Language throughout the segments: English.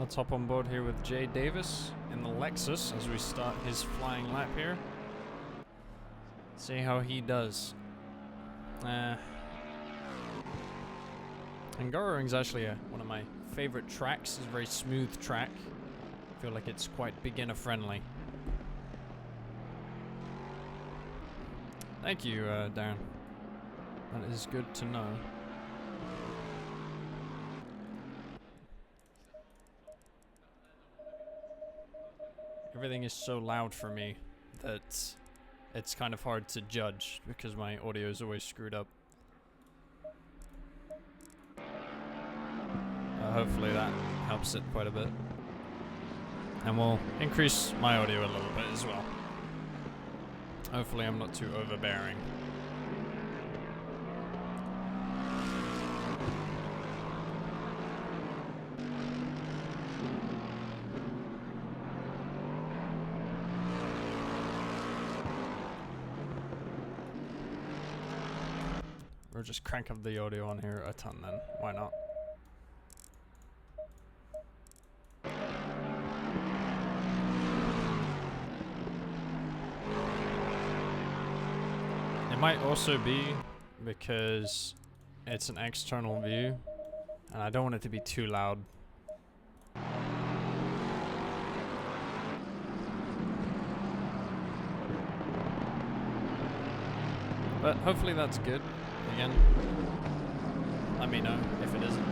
let's hop on board here with Jay Davis in the Lexus as we start his flying lap here. See how he does. Hungaroring's actually one of my favorite tracks. It's a very smooth track. I feel like it's quite beginner friendly. Thank you, Darren. That is good to know. Everything is so loud for me that it's kind of hard to judge because my audio is always screwed up. Hopefully that helps it quite a bit. And we'll increase my audio a little bit as well. Hopefully I'm not too overbearing. Or just crank up the audio on here a ton then. Why not? It might also be because it's an external view and I don't want it to be too loud. But hopefully that's good. Again, let me know if it isn't.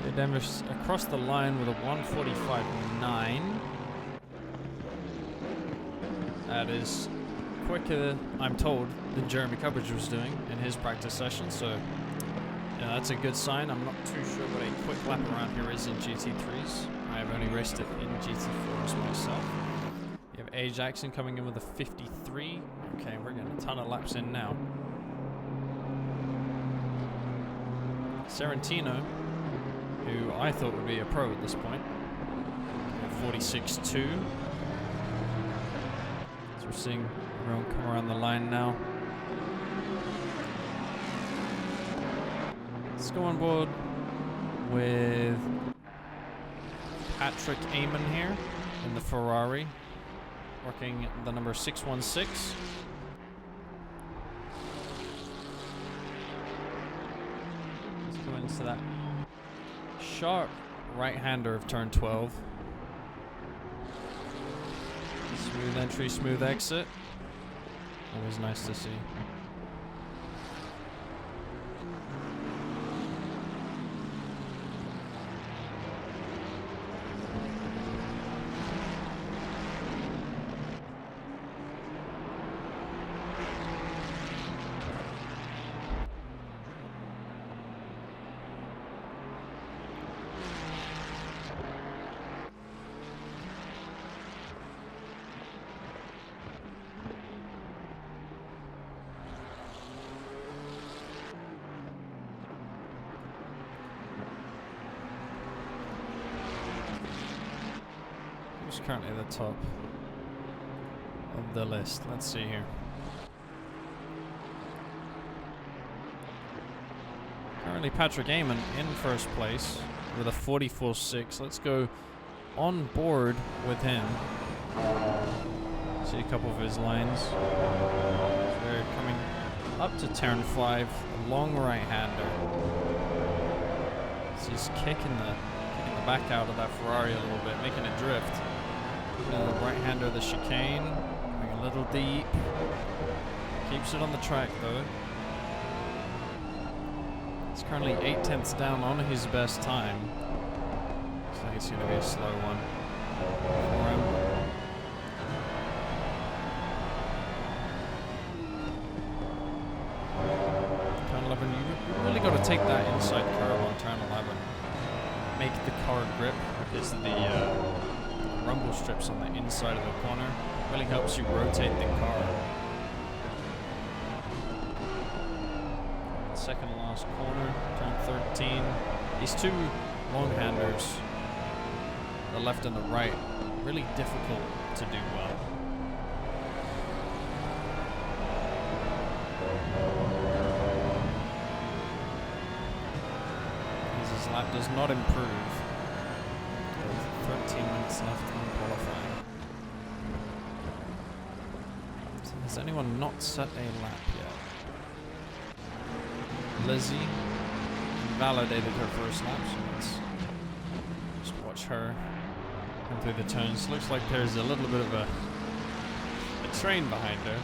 Okay, Denver's across the line with a 1:45.9. That is quicker, I'm told, than Jeremy Cubbage was doing in his practice session, so yeah, that's a good sign. I'm not too sure what a quick lap around here is in GT3s. I have only raced it in GT4s myself. You have A. Jackson coming in with a 53. Okay, we're getting a ton of laps in now. Serentino, who I thought would be a pro at this point, 46.2. So we're seeing everyone come around the line now. Let's go on board with Patrick Amon here in the Ferrari, working the number 616. Let's go into that sharp right-hander of turn 12. Smooth entry, smooth exit. Always nice to see. Who's currently at the top of the list? Let's see here. Currently Patrick Amon in first place with a 44.6. Let's go on board with him. See a couple of his lines. So they're coming up to turn 5, a long right-hander. So he's kicking the back out of that Ferrari a little bit, making it drift. Right-hander of the chicane, going a little deep. Keeps it on the track though. It's currently 0.8 down on his best time. Looks like it's going to be a slow one for him. Turn 11, you really got to take that inside curve on turn 11. Make the car grip because the rumble strips on the inside of the corner really helps you rotate the car. Second last corner, turn 13. These two long-handers, the left and the right, really difficult to do well. lap does not improve. With 13 minutes left on qualifying. So has anyone not set a lap yet? Lizzie validated her first lap, so let's just watch her come through the turns. Looks like there's a little bit of a train behind her.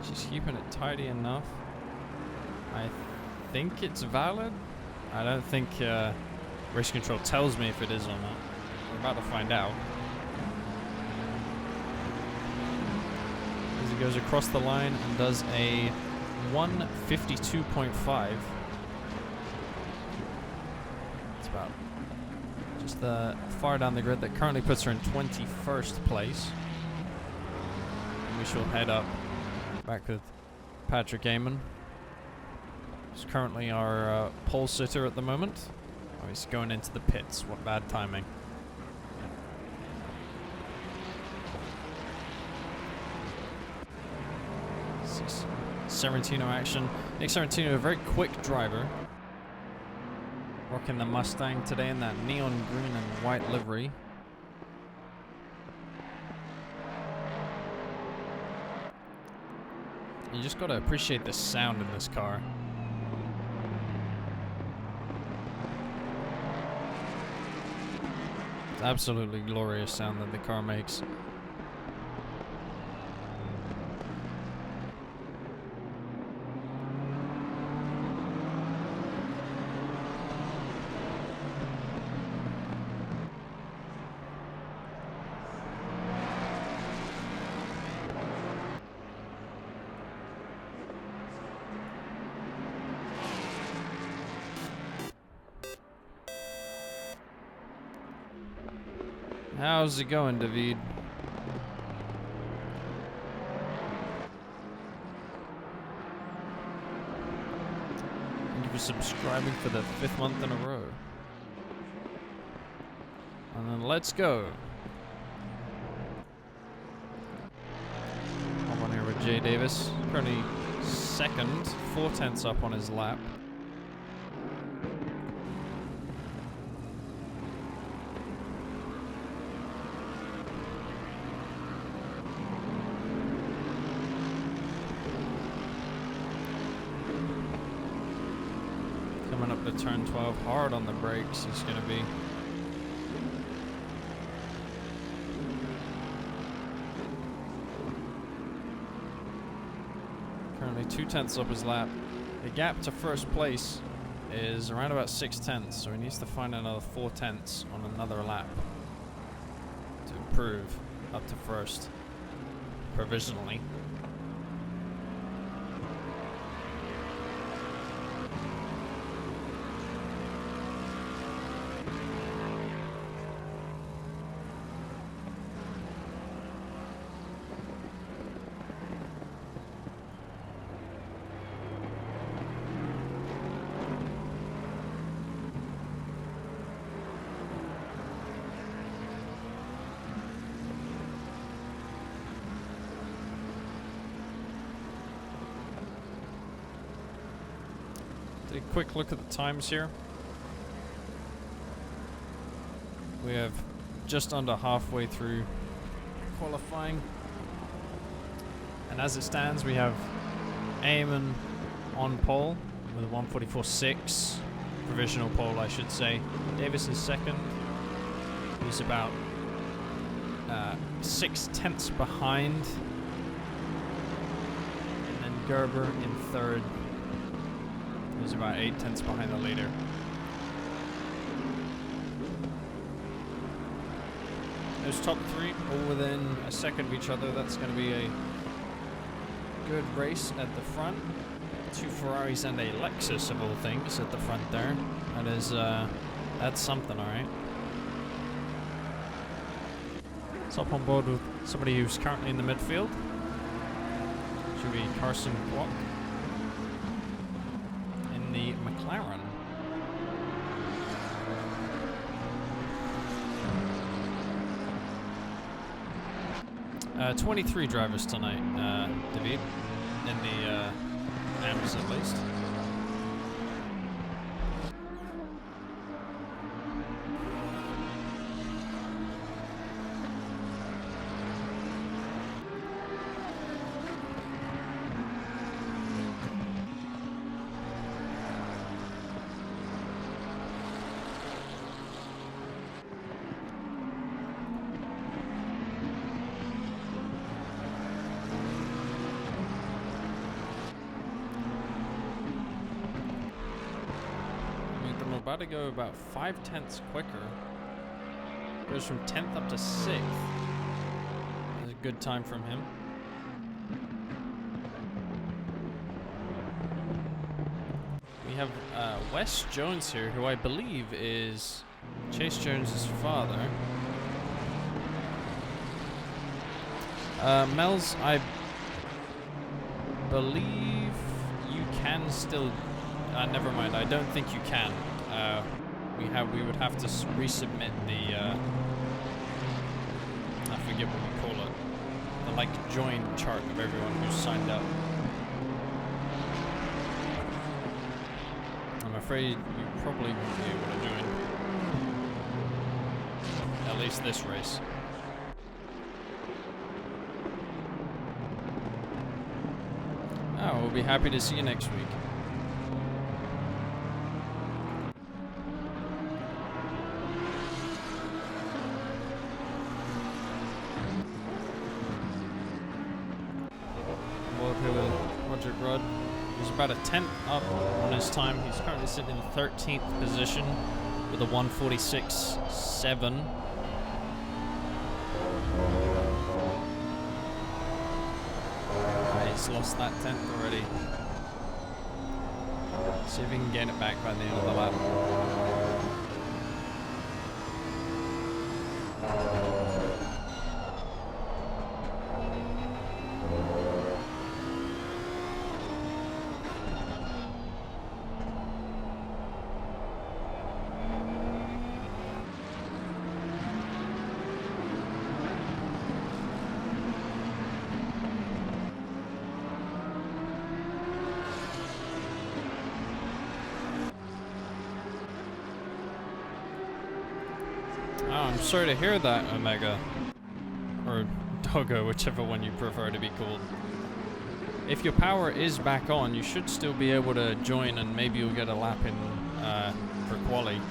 She's keeping it tidy enough. I think it's valid. I don't think race control tells me if it is or not. We're about to find out. As he goes across the line and does a 1:52.5. It's about just far down the grid. That currently puts her in 21st place. And we shall head up back with Patrick Amon. He's currently our pole sitter at the moment. Oh, he's going into the pits. What bad timing. Serentino action. Nick Serentino, a very quick driver. Rocking the Mustang today in that neon green and white livery. You just gotta appreciate the sound in this car. It's absolutely glorious sound that the car makes. How's it going, David? Thank you for subscribing for the 5th month in a row. And then let's go. Hop on here with Jay Davis. Currently second, 4/10 up on his lap. Coming up to turn 12, hard on the brakes, he's going to be. Currently 2/10 up his lap. The gap to first place is around about 6/10, so he needs to find another 4/10 on another lap to improve up to first, provisionally. A quick look at the times here. We have just under halfway through qualifying, and as it stands we have Eamon on pole with a 1:44.6 provisional pole, I should say. Davis is second. He's about 6/10 behind, and then Gerber in third. He's about 8/10 behind the leader. Those top three all within a second of each other. That's going to be a good race at the front. 2 Ferraris and a Lexus of all things at the front there. That is, that's something, alright. Let's hop on board with somebody who's currently in the midfield. Should be Carson Kwok in the McLaren. 23 drivers tonight, David, in the AMS at least. About to go about 5/10 quicker. Goes from 10th up to 6th. That's a good time from him. We have Wes Jones here, who I believe is Chase Jones's father. Mel's, I believe you can still. Never mind. I don't think you can. We would have to resubmit the I forget what we call it, the like join chart of everyone who's signed up. I'm afraid you probably won't be able to join, at least this race. Oh, we'll be happy to see you next week. He's about a 10th up on his time. He's currently sitting in the 13th position with a 1:46.7. He's lost that 10th already. See if he can gain it back by the end of the lap. Oh, I'm sorry to hear that, Omega. Or Doggo, whichever one you prefer to be called. If your power is back on, you should still be able to join and maybe you'll get a lap in for quali.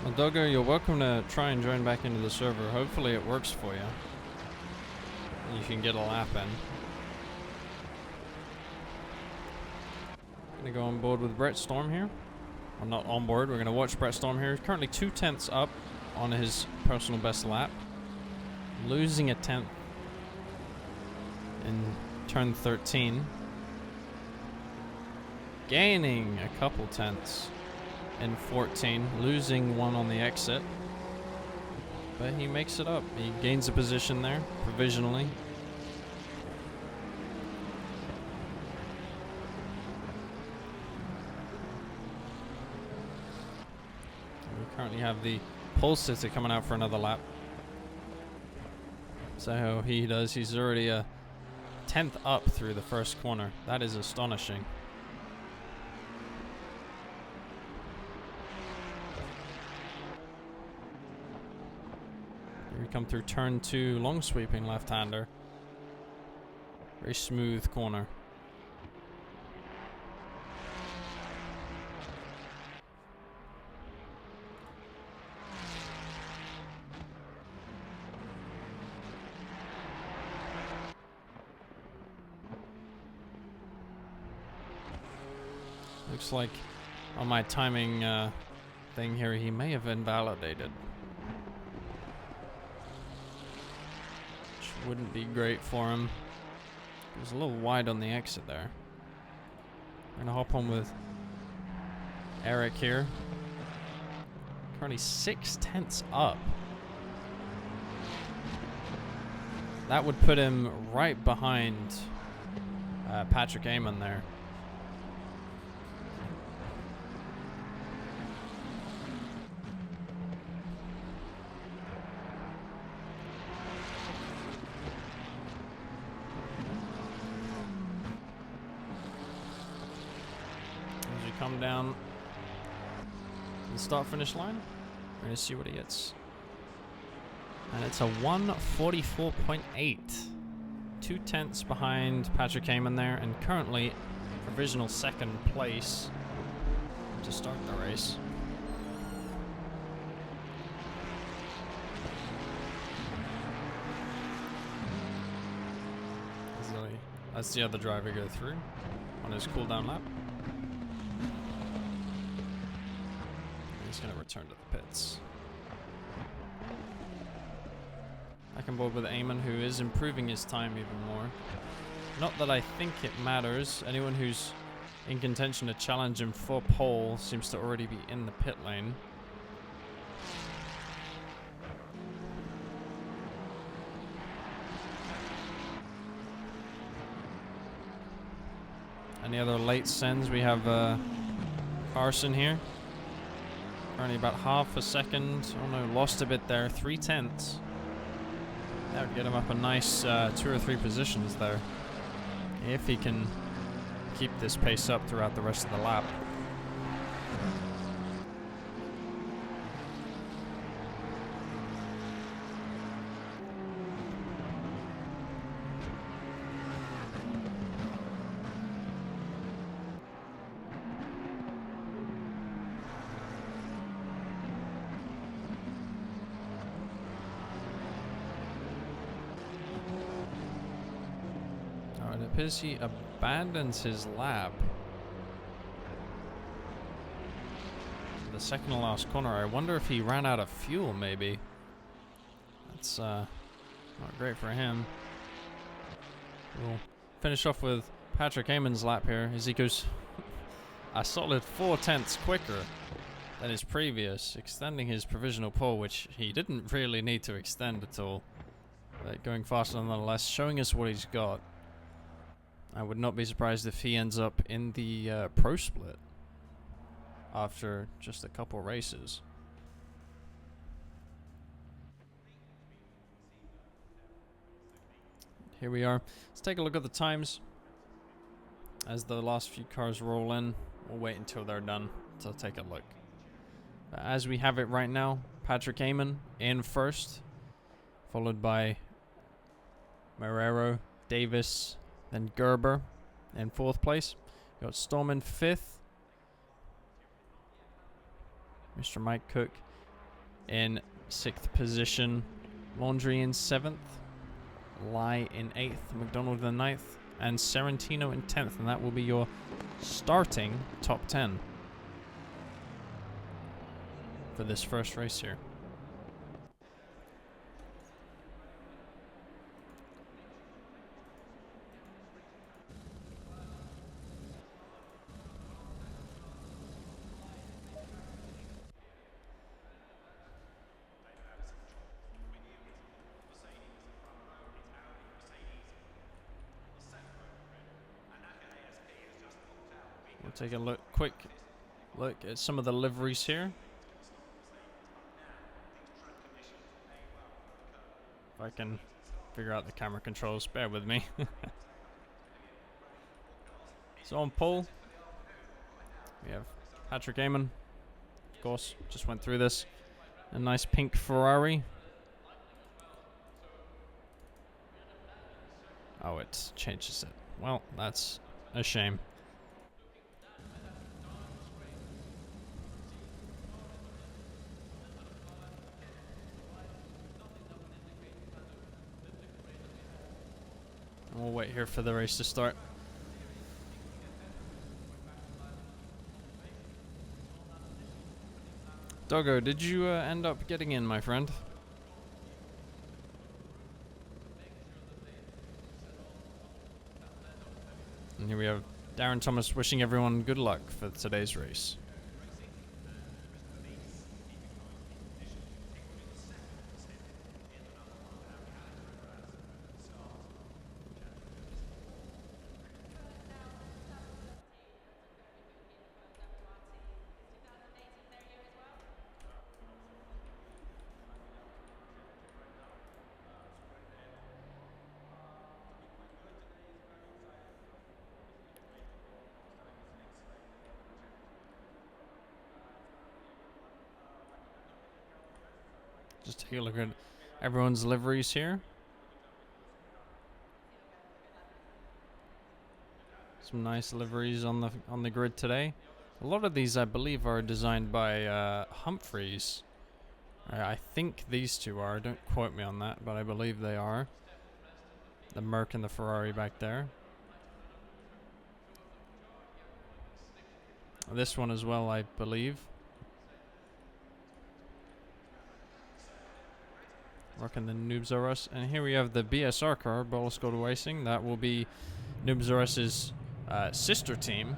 Well, Doggo, you're welcome to try and join back into the server. Hopefully it works for you. You can get a lap in. Gonna go on board with Brett Storm here. Well, not on board, we're gonna watch Brett Storm here. He's currently 2/10 up on his personal best lap. Losing a 10th in turn 13. Gaining a couple tenths in 14, losing one on the exit. But he makes it up. He gains a position there, provisionally. We currently have the pole sitter coming out for another lap. So how he does, he's already a 10th up through the first corner. That is astonishing. Here we come through turn 2, long sweeping left-hander. Very smooth corner. Looks like on my timing thing here, he may have invalidated. Which wouldn't be great for him. He was a little wide on the exit there. I'm gonna hop on with Eric here. Currently 6/10 up. That would put him right behind Patrick Amon there. Come down the start-finish line. We're gonna see what he gets, and it's a 1:44.8, 2/10 behind Patrick Amon there, and currently provisional second place to start the race. That's the other driver go through on his cooldown lap. He's going to return to the pits. Back on board with Amon, who is improving his time even more. Not that I think it matters. Anyone who's in contention to challenge him for pole seems to already be in the pit lane. Any other late sends? We have Carson here. Only about half a second. Oh no, lost a bit there. 3/10. That would get him up a nice 2 or 3 positions there. If he can keep this pace up throughout the rest of the lap. It appears he abandons his lap. The second to last corner. I wonder if he ran out of fuel, maybe. That's not great for him. We'll finish off with Patrick Amon's lap here as he goes a solid 4/10 quicker than his previous, extending his provisional pole, which he didn't really need to extend at all. But going faster nonetheless, showing us what he's got. I would not be surprised if he ends up in the pro split after just a couple races. Here we are. Let's take a look at the times as the last few cars roll in. We'll wait until they're done to take a look. As we have it right now, Patrick Amon in first, followed by Marrero, Davis, then Gerber in 4th place. You got Storm in 5th. Mr. Mike Cook in 6th position. Laundry in 7th. Lai in 8th. McDonald in 9th. And Serentino in 10th. And that will be your starting top 10 for this first race here. take a quick look at some of the liveries here. If I can figure out the camera controls, bear with me. So on pole, we have Patrick Amon, of course, just went through this. A nice pink Ferrari. Oh, it changes it. Well, that's a shame. And we'll wait here for the race to start. Doggo, did you end up getting in, my friend? And here we have Darren Thomas wishing everyone good luck for today's race. Just take a look at everyone's liveries here. Some nice liveries on the grid today. A lot of these, I believe, are designed by Humphreys. I think these two are. Don't quote me on that, but I believe they are. The Merc and the Ferrari back there. This one as well, I believe. Rocking the Noobs R Us. And here we have the BSR car, Bola Skoda Racing. That will be Noobs R Us's sister team.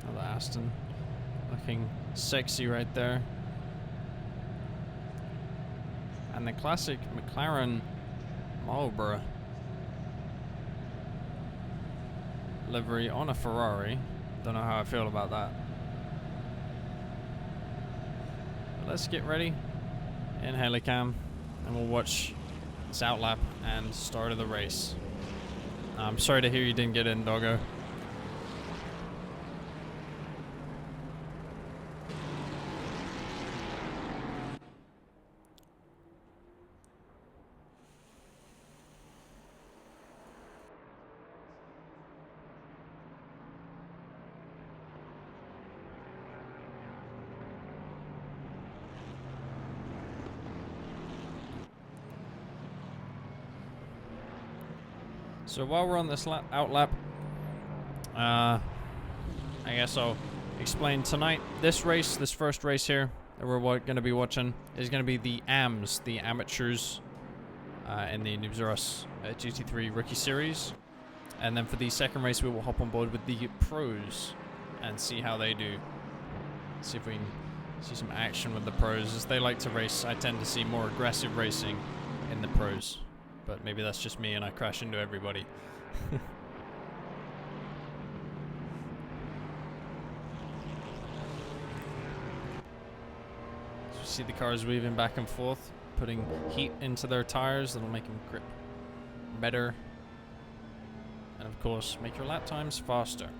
Oh, the Aston looking sexy right there. And the classic McLaren Marlboro livery on a Ferrari. Don't know how I feel about that. But let's get ready in Helicam and we'll watch this outlap and start of the race. I'm sorry to hear you didn't get in, Doggo. So while we're on this outlap, I guess I'll explain tonight. This race, this first race here that we're going to be watching, is going to be the AMs, the amateurs, in the Noobs R Us GT3 Rookie Series. And then for the second race, we will hop on board with the pros and see how they do. See if we can see some action with the pros. As they like to race, I tend to see more aggressive racing in the pros. But maybe that's just me and I crash into everybody. So you see the cars weaving back and forth, putting heat into their tires that'll make them grip better. And of course, make your lap times faster.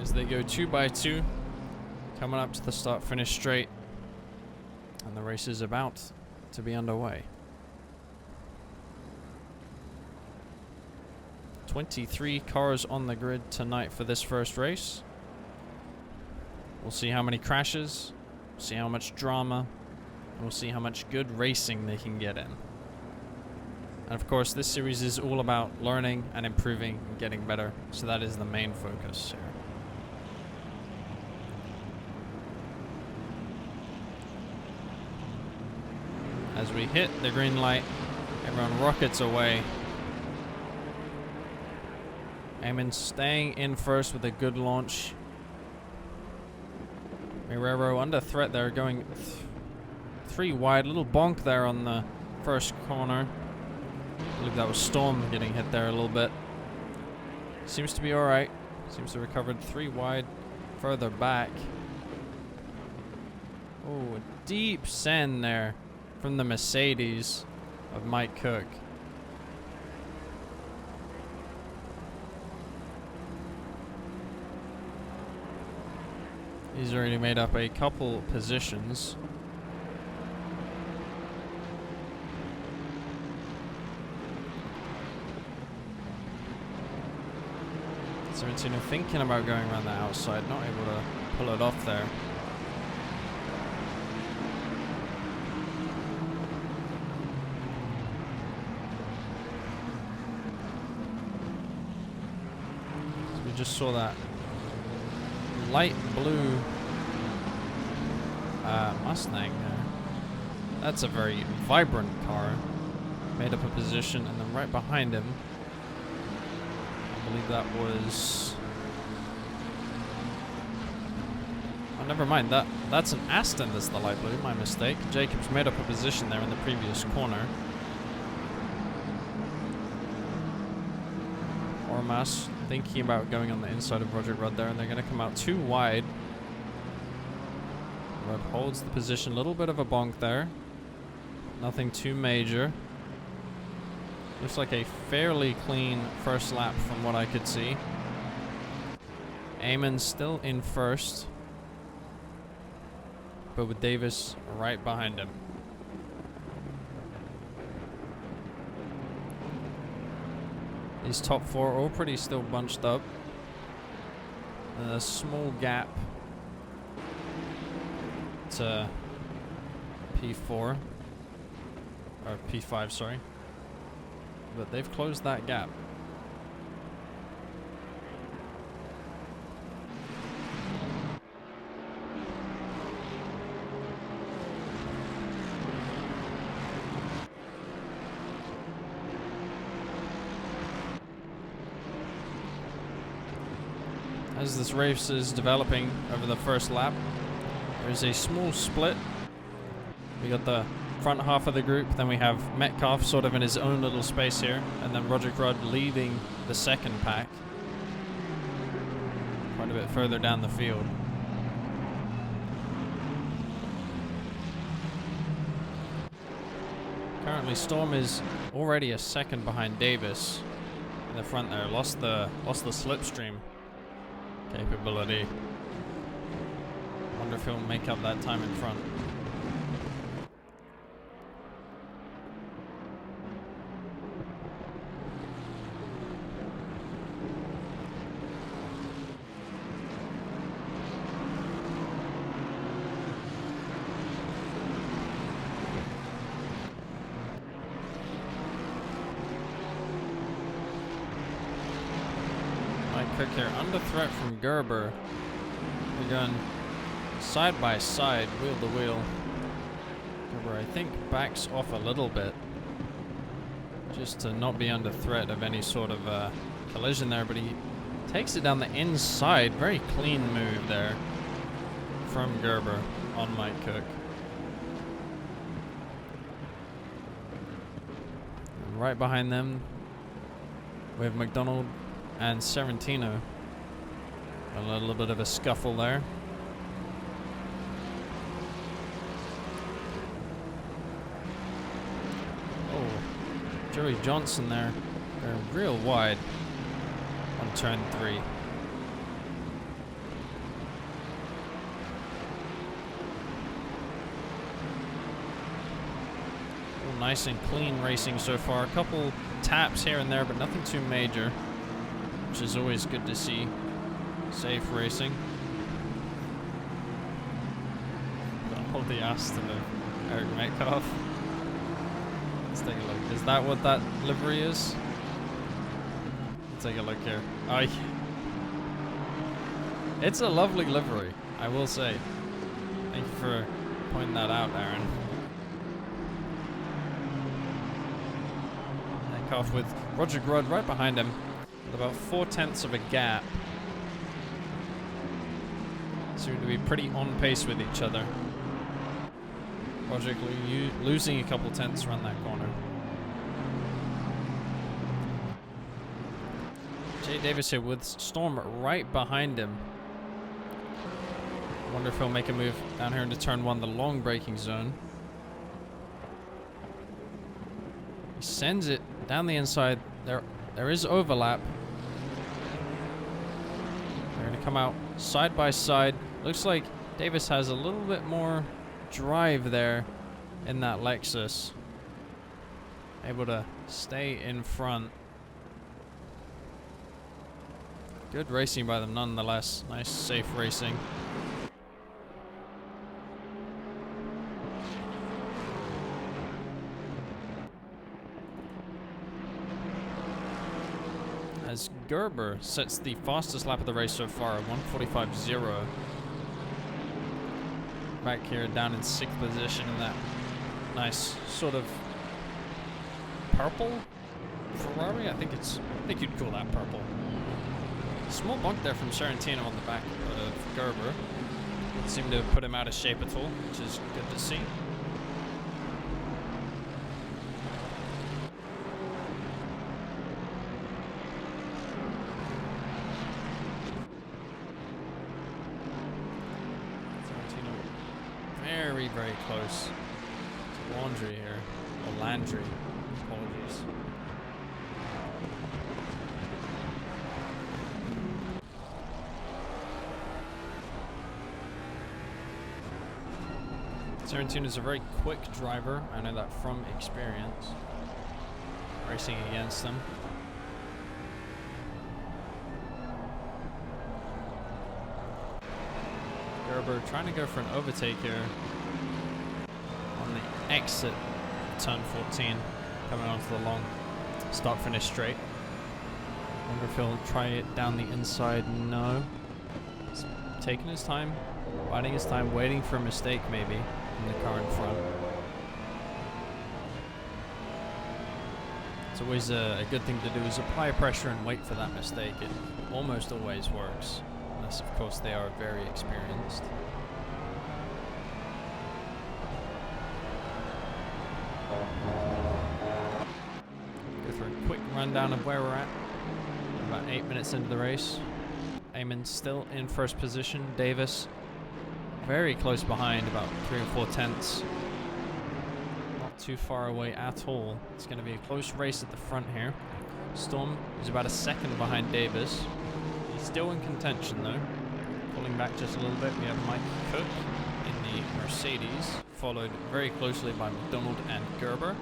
as they go 2 by 2, coming up to the start-finish straight, and the race is about to be underway. 23 cars on the grid tonight for this first race. We'll see how many crashes, see how much drama, and we'll see how much good racing they can get in. And of course, this series is all about learning and improving and getting better, so that is the main focus here. As we hit the green light, everyone rockets away. Eamon staying in first with a good launch. Mirero under threat there, going 3 wide. Little bonk there on the first corner. I believe that was Storm getting hit there a little bit. Seems to be alright. Seems to have recovered 3 wide further back. Oh, a deep send there from the Mercedes of Mike Cook. He's already made up a couple positions. Sorrentino thinking about going around the outside, not able to pull it off there. So we just saw that light blue Mustang there. That's a very vibrant car. Made up a position, and then right behind him, I believe that was... Oh, never mind. That's an Aston that's the light blue. My mistake. Jacobs made up a position there in the previous corner. Ormas thinking about going on the inside of Roger Rudd there, and they're going to come out 2 wide. Rudd holds the position. A little bit of a bonk there. Nothing too major. Looks like a fairly clean first lap from what I could see. Eamon still in first, but with Davis right behind him. These top 4 all pretty still bunched up. A small gap to P4, or P5, sorry. But they've closed that gap. As this race is developing over the first lap, there's a small split. We got the front half of the group, then we have Metcalf sort of in his own little space here, and then Roger Rudd leading the second pack quite a bit further down the field. Currently Storm is already a second behind Davis in the front there. Lost the slipstream capability. Wonder if he'll make up that time in front. Cook here under threat from Gerber. They're going side by side, wheel to wheel. Gerber, I think, backs off a little bit just to not be under threat of any sort of collision there, but he takes it down the inside. Very clean move there from Gerber on Mike Cook. And right behind them, we have McDonald and Sorrentino. A little bit of a scuffle there. Oh, Joey Johnson there. They're real wide on turn 3. Some nice and clean racing so far. A couple taps here and there, but nothing too major, which is always good to see. Safe racing. Hold the Aston of Eric Metcalf. Let's take a look. Is that what that livery is? Let's take a look here. Oh, it's a lovely livery, I will say. Thank you for pointing that out, Aaron. Metcalf with Roger Grudd right behind him, with about 4/10 of a gap. Seem to be pretty on pace with each other. Roger losing a couple tenths around that corner. Jay Davis here with Storm right behind him. Wonder if he'll make a move down here into turn 1, the long braking zone. He sends it down the inside. There is overlap. They're going to come out side by side. Looks like Davis has a little bit more drive there in that Lexus. Able to stay in front. Good racing by them nonetheless. Nice, safe racing. As Gerber sets the fastest lap of the race so far at 1:45.0. Back here down in 6th position in that nice sort of purple Ferrari. I think you'd call that purple. Small bump there from Sorrentino on the back of Gerber. Didn't seem to put him out of shape at all, which is good to see. Very close to Landry here, or Landry, apologies. Sorrentino's a very quick driver, I know that from experience, racing against him. Gerber trying to go for an overtake here on the exit of turn 14, coming onto the long start-finish straight. Wonder if he'll try it down the inside. No. He's taking his time, biding his time, waiting for a mistake maybe in the car in front. It's always a good thing to do is apply pressure and wait for that mistake. It almost always works. Unless, of course, they are very experienced. Go through a quick rundown of where we're at. About 8 minutes into the race. Eamon still in first position. Davis very close behind, about 3 or 4 tenths. Not too far away at all. It's going to be a close race at the front here. Storm is about a second behind Davis. Still in contention though. Pulling back just a little bit, we have Mike Cook in the Mercedes, followed very closely by McDonald and Gerber.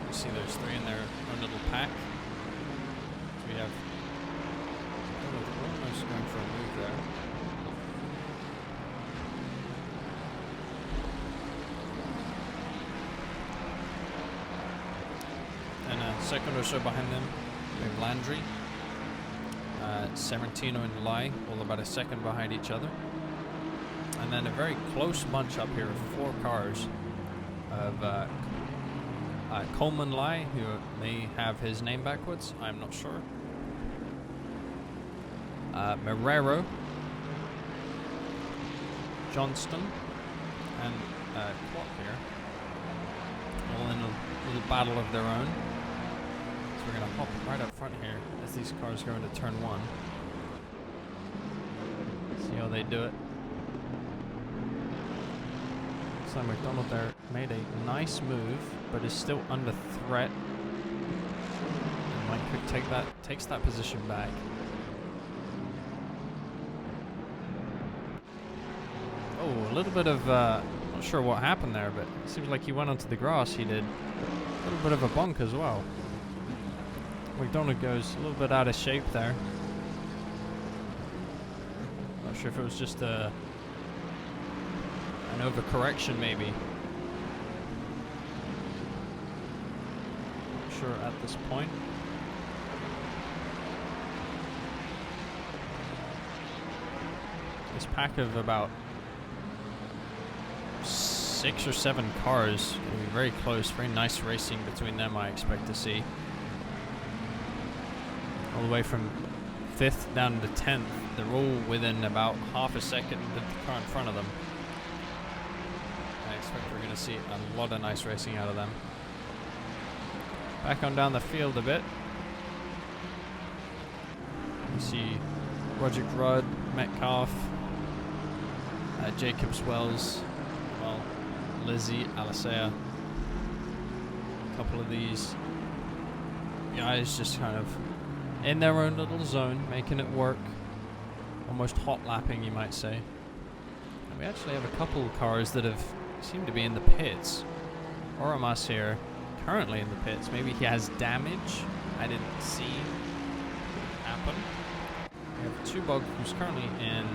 You see those three in their own little pack. So we have almost going for a move there. And a second or so behind them, we have Landry. Sorrentino and Lai, all about a second behind each other. And then a very close bunch up here of 4 cars of Coleman Lai, who may have his name backwards, I'm not sure. Marrero, Johnston, and Clark here, all in a little battle of their own. So we're going to hop right up front here as these cars go into turn 1. See how they do it. So McDonald there made a nice move, but is still under threat. And Mike Cook takes that position back. Oh, a little bit of Not sure what happened there, but it seems like he went onto the grass. He did a little bit of a bunk as well. McDonald goes a little bit out of shape there. Not sure if it was just an overcorrection maybe. Not sure at this point. This pack of about 6 or 7 cars will be very close. Very nice racing between them, I expect to see. All the way from 5th down to 10th. They're all within about half a second of the car in front of them. I expect we're going to see a lot of nice racing out of them. Back on down the field a bit. You see Roger Rudd, Metcalf, Jacobs Wells, well, Lizzie, Alicea. A couple of these guys just kind of in their own little zone, making it work. Almost hot lapping, you might say. And we actually have a couple of cars that seem to be in the pits. Oramas here, currently in the pits. Maybe he has damage I didn't see happen. We have Tubog, who's currently in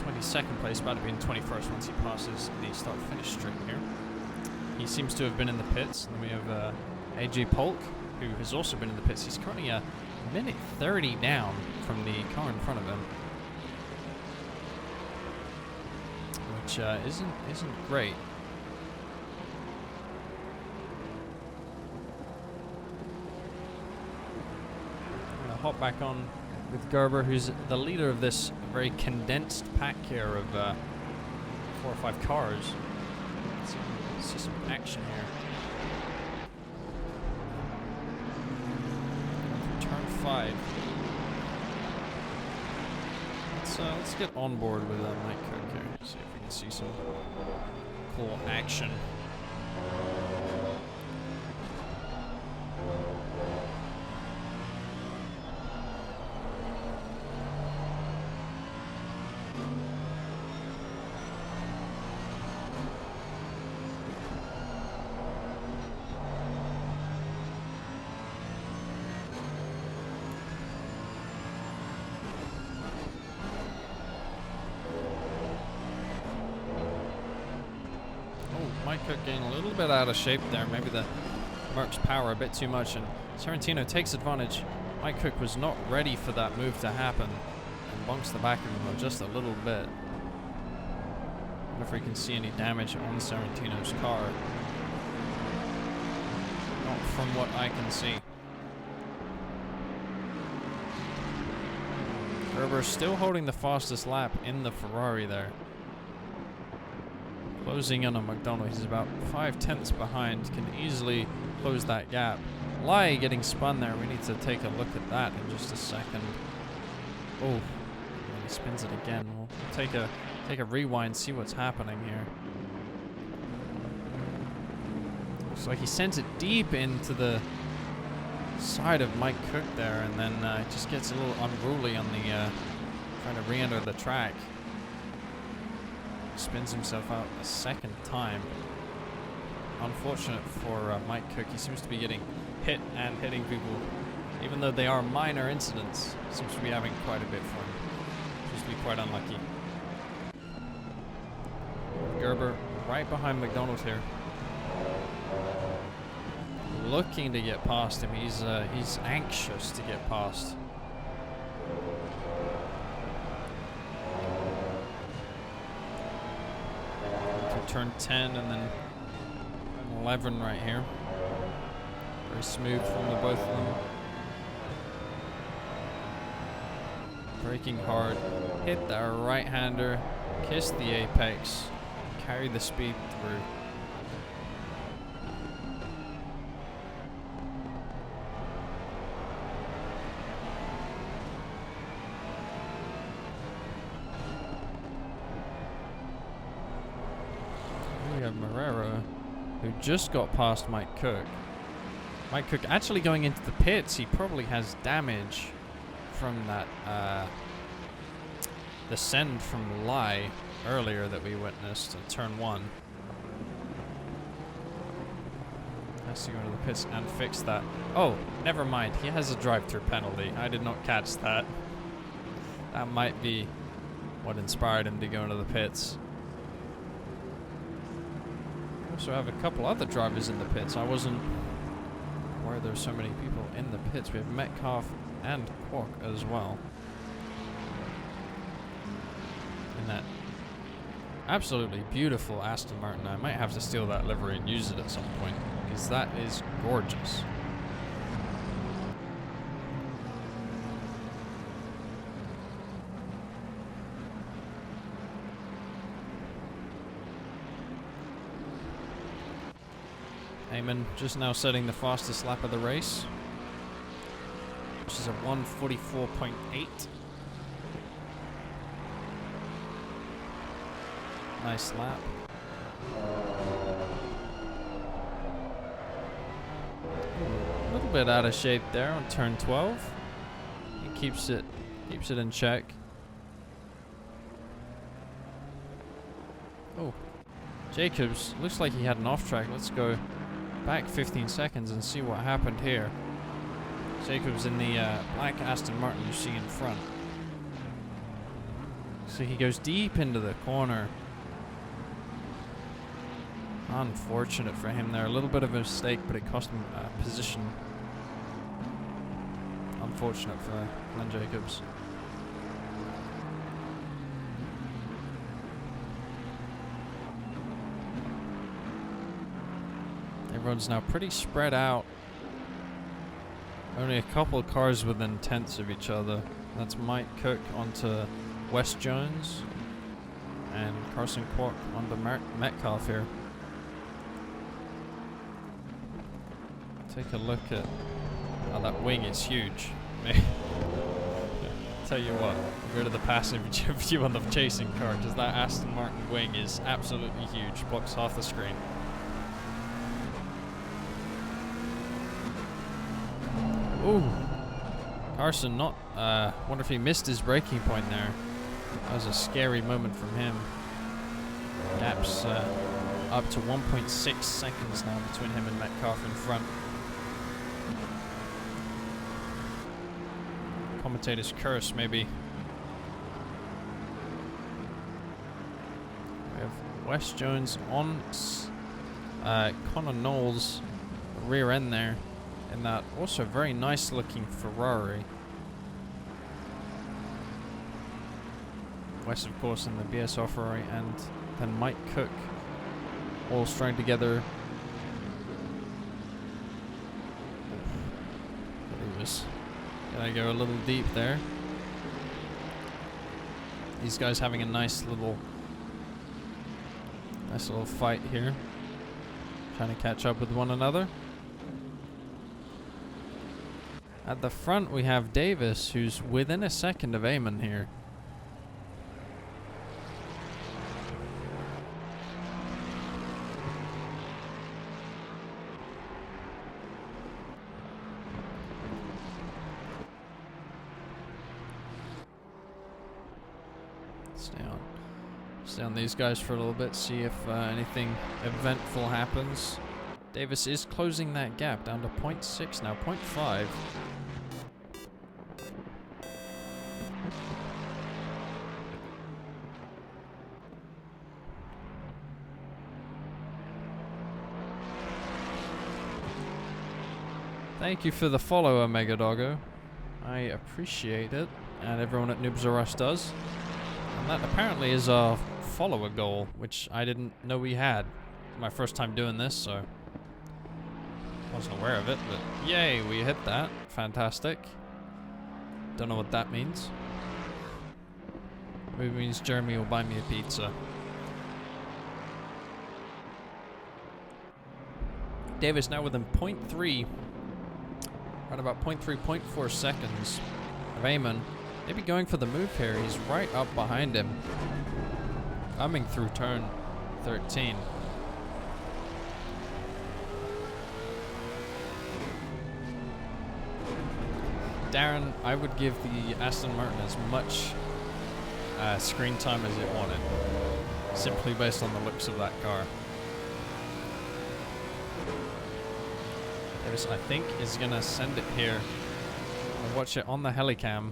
22nd place, about to be in 21st once he passes the start-finish strip here. He seems to have been in the pits. And then we have AJ Polk, who has also been in the pits. He's currently a minute 30 down from the car in front of him, which isn't great. I'm gonna hop back on with Gerber, who's the leader of this very condensed pack here of 4 or 5 cars. Let's see some action here. Turn 5. Let's get on board with Mike Cook here. See if we can see some cool action. Mike Cook getting a little bit out of shape there. Maybe the Merc's power a bit too much, and Sorrentino takes advantage. Mike Cook was not ready for that move to happen and bunks the back of him just a little bit. I wonder if we can see any damage on Sorrentino's car. Not from what I can see. Gerber still holding the fastest lap in the Ferrari there. Closing in on McDonald. He's about 5/10 behind. Can easily close that gap. Lai getting spun there. We need to take a look at that in just a second. Oh, and he spins it again. We'll take a rewind, see what's happening here. Looks like he sends it deep into the side of Mike Cook there, and then it just gets a little unruly on the trying to re-enter the track. Spins himself out a second time. Unfortunate for Mike Cook. He seems to be getting hit and hitting people, even though they are minor incidents. Seems to be having quite a bit for him. Seems to be quite unlucky. Gerber right behind McDonald here, looking to get past him. He's anxious to get past. Turn 10 and then 11 right here. Very smooth from the both of them. Braking hard. Hit the right-hander. Kiss the apex. Carry the speed through. Marrero, who just got past Mike Cook. Mike Cook actually going into the pits. He probably has damage from that the send from Lai. earlier that we witnessed in turn 1. Has to go to the pits and fix that. Oh, never mind. He has a drive-through penalty. I did not catch that. That might be what inspired him to go into the pits. We also have a couple other drivers in the pits. I wasn't aware there's so many people in the pits. We have Metcalf and Kwok as well. And that absolutely beautiful Aston Martin. I might have to steal that livery and use it at some point, because that is gorgeous. Eamon just now setting the fastest lap of the race, which is a 1:44.8. Nice lap. A little bit out of shape there on turn 12. He keeps it in check. Oh, Jacobs looks like he had an off track. Let's go back 15 seconds and see what happened here. Jacobs in the black Aston Martin you see in front. So he goes deep into the corner. Unfortunate for him there. A little bit of a mistake, but it cost him position. Unfortunate for Glenn Jacobs. Everyone's now pretty spread out. Only a couple of cars within tenths of each other. That's Mike Cook onto Wes Jones and Carson Kwok onto Metcalf here. Take a look at that wing is huge. Tell you what, get rid of the passenger view on the chasing car, because that Aston Martin wing is absolutely huge. Blocks half the screen. Ooh, Carson not. Wonder if he missed his braking point there. That was a scary moment from him. Gaps up to 1.6 seconds now between him and Metcalf in front. Commentator's curse, maybe. We have Wes Jones on Connor Knowles' rear end there, in that also very nice looking Ferrari. Wes, of course, in the BSR Ferrari, and then Mike Cook all strung together. He was gonna go a little deep there. These guys having a nice little fight here, trying to catch up with one another. At the front we have Davis, who's within a second of Eamon here. Stay on these guys for a little bit, see if anything eventful happens. Davis is closing that gap down to 0.6 now, 0.5. Thank you for the follow, Omega Doggo. I appreciate it, and everyone at Noobs R Us does. And that apparently is a follower goal, which I didn't know we had. My first time doing this, so wasn't aware of it, but yay, we hit that. Fantastic. Don't know what that means. Maybe it means Jeremy will buy me a pizza. Davis now within 0.3, right about 0.3, 0.4 seconds of Eamon. Maybe going for the move here. He's right up behind him, coming through turn 13. Darren, I would give the Aston Martin as much screen time as it wanted. simply based on the looks of that car. Davis, I think, is going to send it here. I'll watch it on the helicam.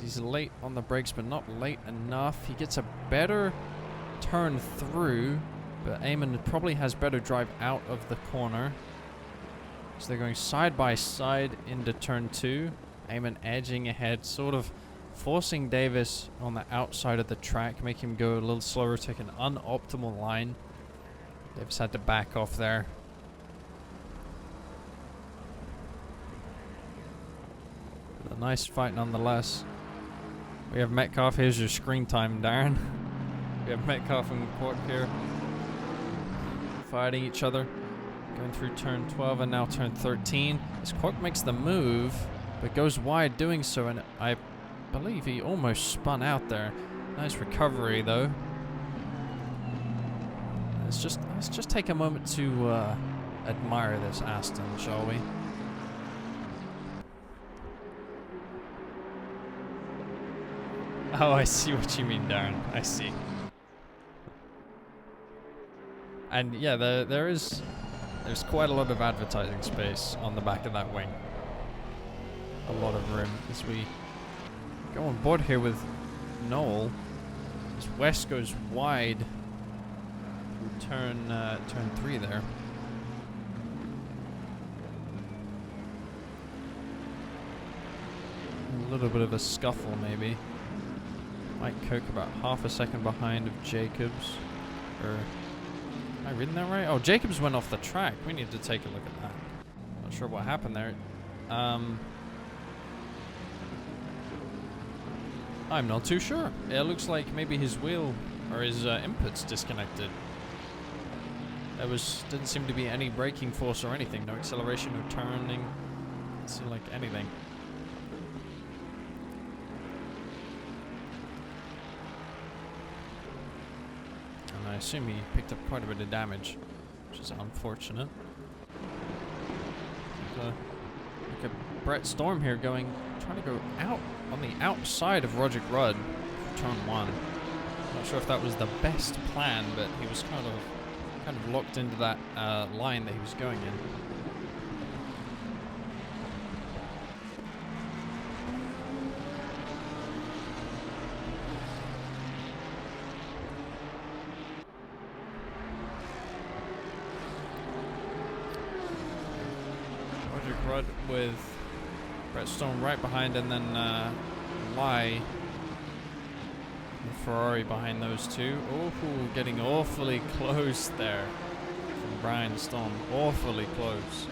He's late on the brakes, but not late enough. He gets a better turn through, but Eamon probably has better drive out of the corner. So they're going side by side into turn 2. Eamon edging ahead, sort of forcing Davis on the outside of the track, making him go a little slower, take an unoptimal line. Davis had to back off there. A nice fight nonetheless. We have Metcalf. Here's your screen time, Darren. We have Metcalf and Quark here fighting each other. Going through turn 12 and now turn 13. As Quark makes the move, but goes wide doing so, and I believe he almost spun out there. Nice recovery though. Let's just take a moment to admire this Aston, shall we? Oh, I see what you mean, Darren. I see. And yeah, there's quite a lot of advertising space on the back of that wing. A lot of room as we go on board here with Noel. As West goes wide through turn 3 there. A little bit of a scuffle maybe. Mike Coke about half a second behind of Jacobs. Or am I reading that right? Oh, Jacobs went off the track. We need to take a look at that. Not sure what happened there. I'm not too sure. It looks like maybe his wheel or his inputs disconnected. There didn't seem to be any braking force or anything. No acceleration, no turning. Didn't seem like anything. I assume he picked up quite a bit of damage, which is unfortunate. Look at Brett Storm here trying to go out on the outside of Roderick Rudd for turn 1. Not sure if that was the best plan, but he was kind of locked into that line that he was going in. With Brett Stone right behind, and then the Ferrari behind those two. Oh, getting awfully close there from Brian Stone. Awfully close.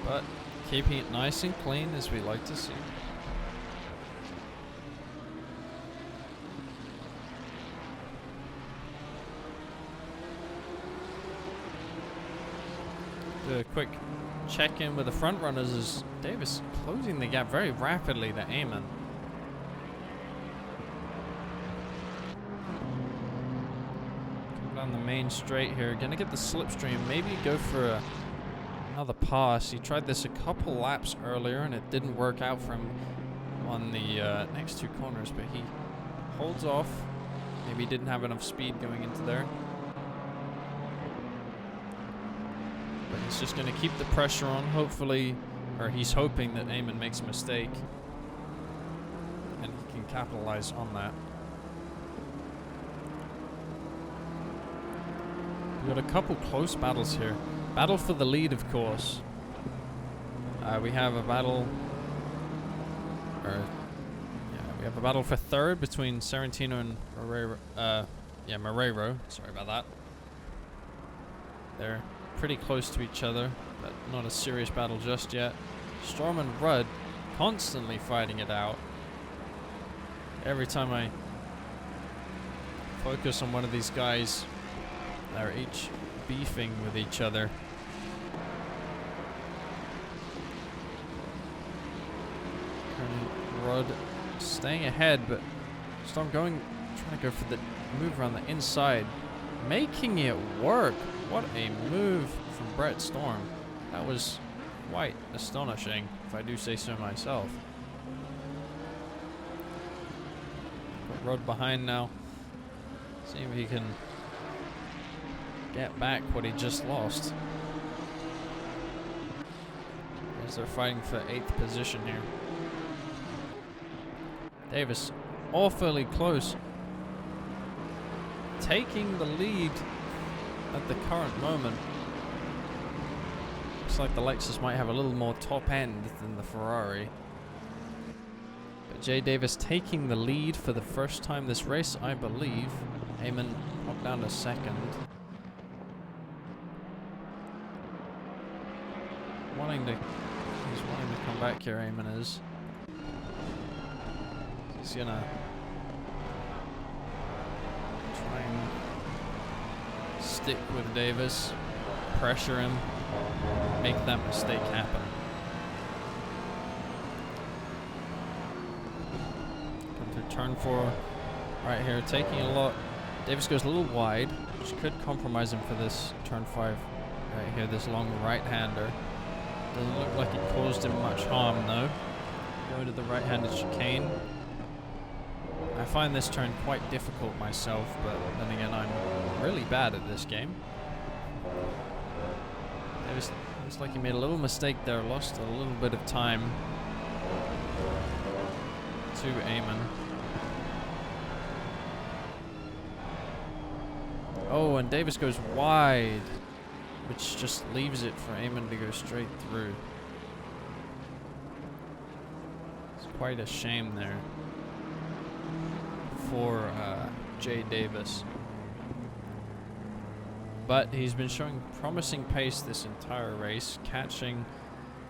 But keeping it nice and clean as we like to see. A quick check-in with the front runners as Davis closing the gap very rapidly to Eamon. Come down the main straight here, gonna get the slipstream, maybe go for another pass. He tried this a couple laps earlier and it didn't work out for him on the next 2 corners, but he holds off. Maybe he didn't have enough speed going into there. He's just going to keep the pressure on, hopefully, or he's hoping that Eamon makes a mistake and he can capitalize on that. We've got a couple close battles here. Battle for the lead, of course. We have a battle, we have a battle for 3rd between Sarantino and Moreiro. Sorry about that. They're pretty close to each other, but not a serious battle just yet. Storm and Rudd constantly fighting it out. Every time I focus on one of these guys, they're each beefing with each other. And Rudd staying ahead, but Storm trying to go for the move around the inside, making it work. What a move from Brett Storm. That was quite astonishing, if I do say so myself. Got Rod behind now. See if he can get back what he just lost. As they're fighting for 8th position here. Davis awfully close. Taking the lead at the current moment. Looks like the Lexus might have a little more top end than the Ferrari. But Jay Davis taking the lead for the first time this race, I believe. Eamon popped down to 2nd. He's wanting to come back here, Eamon is. He's gonna try and stick with Davis, pressure him, make that mistake happen. Come through turn 4 right here, taking a lot. Davis goes a little wide, which could compromise him for this turn 5 right here, this long right-hander. Doesn't look like it caused him much harm though. Going to the right-handed chicane. I find this turn quite difficult myself, but then again, I'm really bad at this game. Davis looks like he made a little mistake there, lost a little bit of time to Eamon. Oh, and Davis goes wide, which just leaves it for Eamon to go straight through. It's quite a shame there for Jay Davis. But he's been showing promising pace this entire race, catching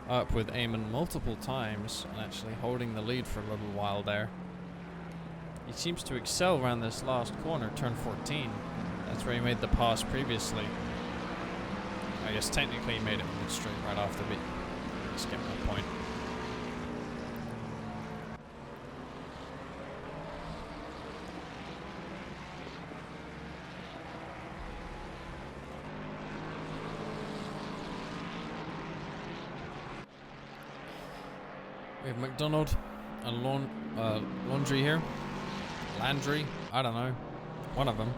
up with Eamon multiple times and actually holding the lead for a little while there. He seems to excel around this last corner, turn 14. That's where he made the pass previously. I guess technically he made it mid straight right after me. Skip my point. We have McDonald and Laundry here. Landry, I don't know. One of them.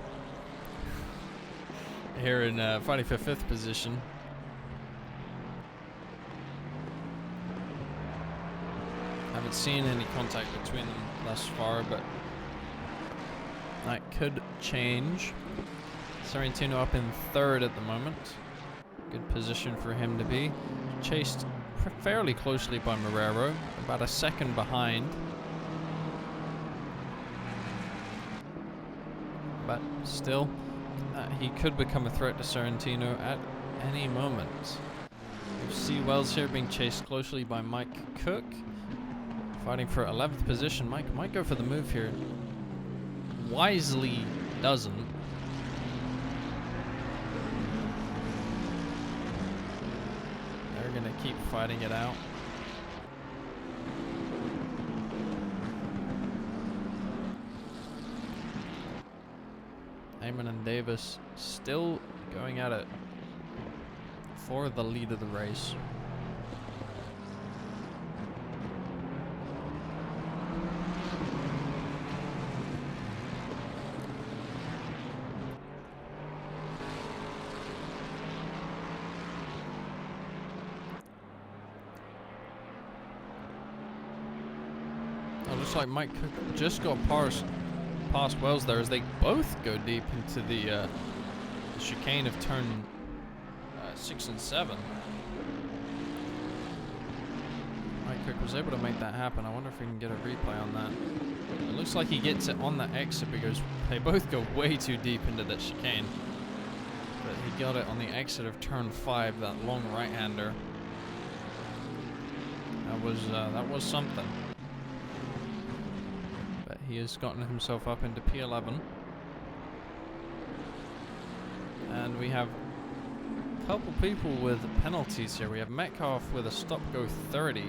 Here in fighting for 5th position. Haven't seen any contact between them thus far, but that could change. Sorrentino up in 3rd at the moment. Good position for him to be. Chased fairly closely by Marrero, about a 2nd behind. But still, he could become a threat to Sorrentino at any moment. You see Wells here being chased closely by Mike Cook, fighting for 11th position. Mike might go for the move here. Wisely doesn't. They're gonna keep fighting it out. Eamon and Davis still going at it for the lead of the race. It looks like Mike Cook just got past Wells there as they both go deep into the chicane of turn 6 and 7. Mike Cook was able to make that happen. I wonder if we can get a replay on that. It looks like he gets it on the exit because they both go way too deep into that chicane. But he got it on the exit of turn 5, that long right-hander. That was something. He has gotten himself up into P11. And we have a couple people with penalties here. We have Metcalf with a stop-go 30.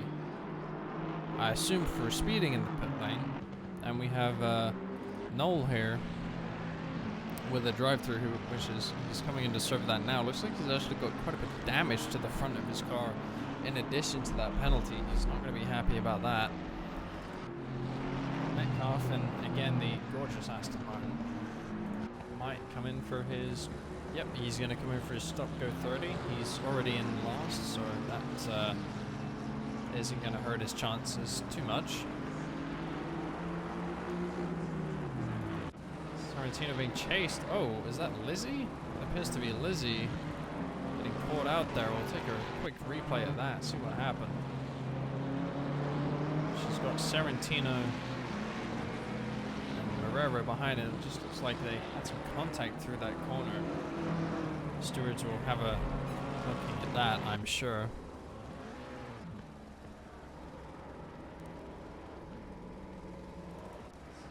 I assume for speeding in the pit lane. And we have Noel here with a drive-through, he's coming in to serve that now. Looks like he's actually got quite a bit of damage to the front of his car. In addition to that penalty, he's not going to be happy about that. Metcalf, and again the gorgeous Aston Martin might come in for his. Yep, he's going to come in for his stop go 30. He's already in last, so that isn't going to hurt his chances too much. Sorrentino being chased. Oh, is that Lizzie? It appears to be Lizzie getting caught out there. We'll take a quick replay of that, see what happened. She's got Sorrentino and Marrero behind it. It just looks like they had some contact through that corner. Stewards will have a look at that, I'm sure.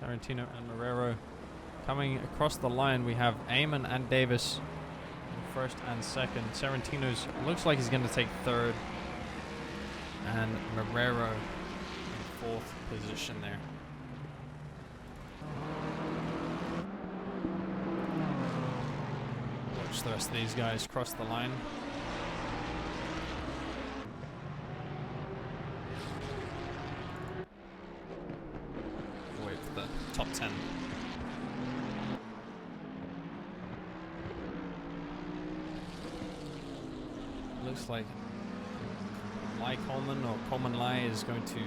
Sorrentino and Marrero coming across the line. We have Eamon and Davis in first and second. Sorrentino's looks like he's going to take third, and Marrero in fourth position there. Watch the rest of these guys cross the line. Wait for the top 10. Looks like Lai Coleman or Coleman Lai is going to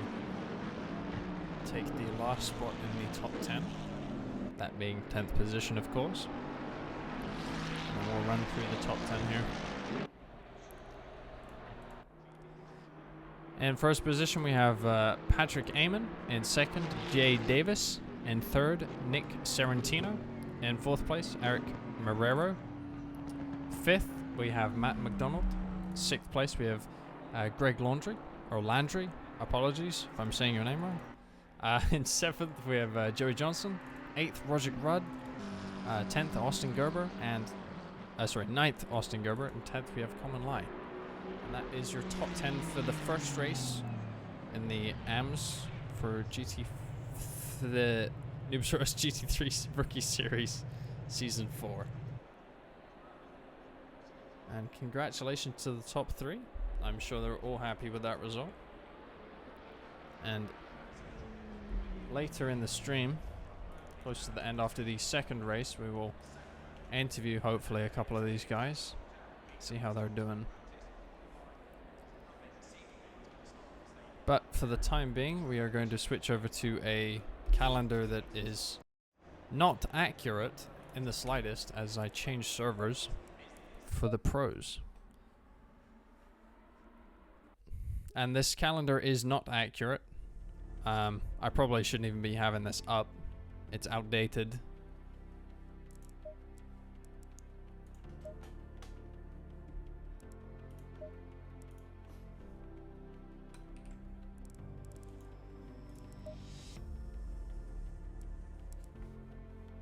take the last spot in the top 10. That being 10th position, of course. And we'll run through the top 10 here. In first position, we have Patrick Eamon. In second, Jay Davis. In third, Nick Sorrentino. In fourth place, Eric Marrero. Fifth, we have Matt McDonald. Sixth place, we have Greg Landry. Apologies if I'm saying your name wrong. In seventh, we have Joey Johnson. Eighth, Roger Rudd. 10th, Austin Gerber. And ninth, Austin Gerber. And 10th, we have Coleman Lai. And that is your top 10 for the first race in the AMS for the Noobs R Us GT3 Rookie Series Season 4. And congratulations to the top 3. I'm sure they're all happy with that result. And later in the stream, close to the end after the second race, we will interview hopefully a couple of these guys, see how they're doing. But for the time being, we are going to switch over to a calendar that is not accurate in the slightest, as I change servers for the pros. And this calendar is not accurate. I probably shouldn't even be having this up. It's outdated.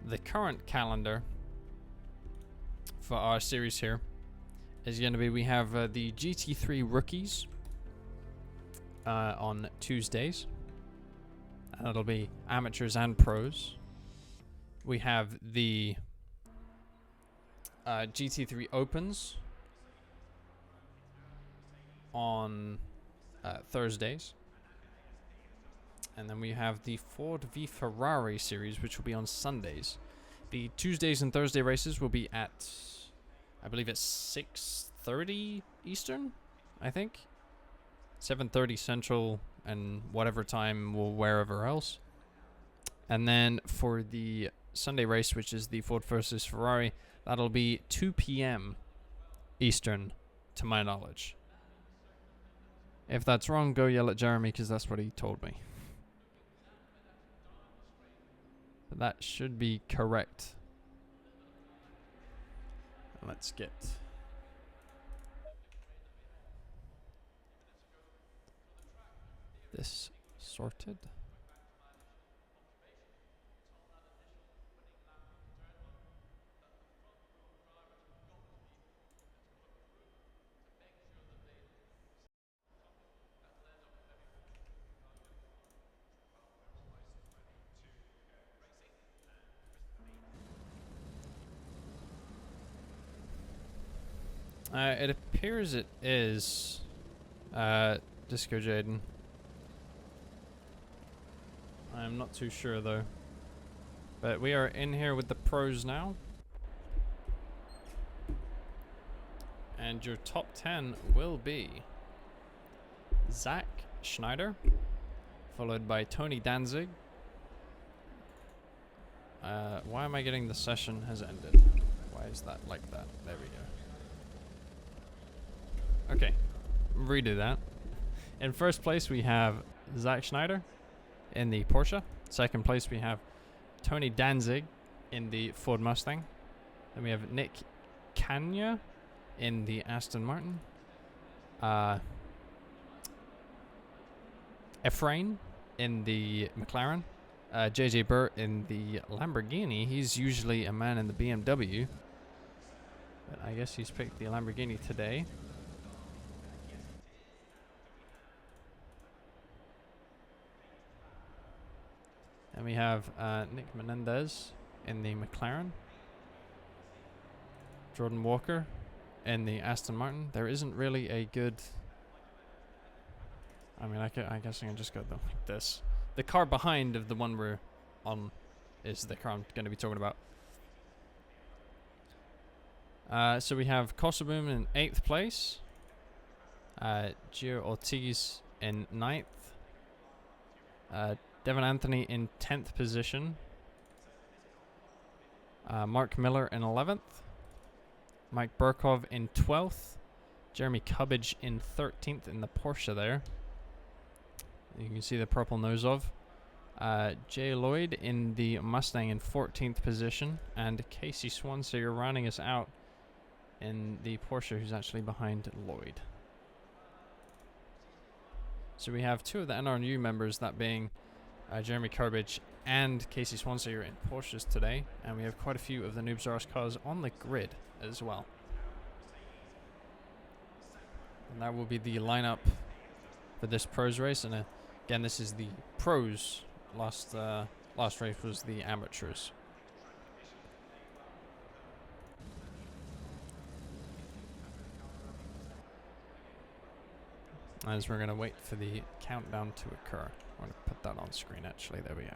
The current calendar for our series here is going to be, we have the GT3 rookies on Tuesdays. And it'll be amateurs and pros. We have the GT3 opens on Thursdays. And then we have the Ford v Ferrari series, which will be on Sundays. The Tuesdays and Thursday races will be at, I believe it's 6:30 Eastern, I think. 7:30 Central and whatever time or wherever else. And then for the Sunday race, which is the Ford versus Ferrari, that'll be 2 p.m. Eastern, to my knowledge. If that's wrong, go yell at Jeremy, because that's what he told me. But that should be correct. Let's get this sorted. It appears it is Disco Jaden. I'm not too sure though. But we are in here with the pros now. And your top 10 will be Zach Schneider, followed by Tony Danzig. Why am I getting the session has ended? Why is that like that? There we go. Okay, redo that. In first place we have Zach Schneider in the Porsche. Second place we have Tony Danzig in the Ford Mustang. Then we have Nick Kanya in the Aston Martin. Efrain in the McLaren. JJ Burt in the Lamborghini. He's usually a man in the BMW, but I guess he's picked the Lamborghini today. And we have Nick Menendez in the McLaren. Jordan Walker in the Aston Martin. There isn't really a good... I mean, I guess I can just go like this. The car behind of the one we're on is the car I'm going to be talking about. So we have Kosoboom in 8th place. Gio Ortiz in 9th. Devin Anthony in 10th position. Mark Miller in 11th. Mike Burkov in 12th. Jeremy Cubbage in 13th in the Porsche there. You can see the purple nose of. Jay Lloyd in the Mustang in 14th position. And Casey Swansea rounding us out in the Porsche, who's actually behind Lloyd. So we have two of the NRNU members, that being Jeremy Curbage and Casey Swansea in Porsches today. And we have quite a few of the Noobs R Us cars on the grid as well. And that will be the lineup for this pros race. And again, this is the pros. Last race was the amateurs. As we're going to wait for the countdown to occur. I'm going to put that on screen actually. There we go.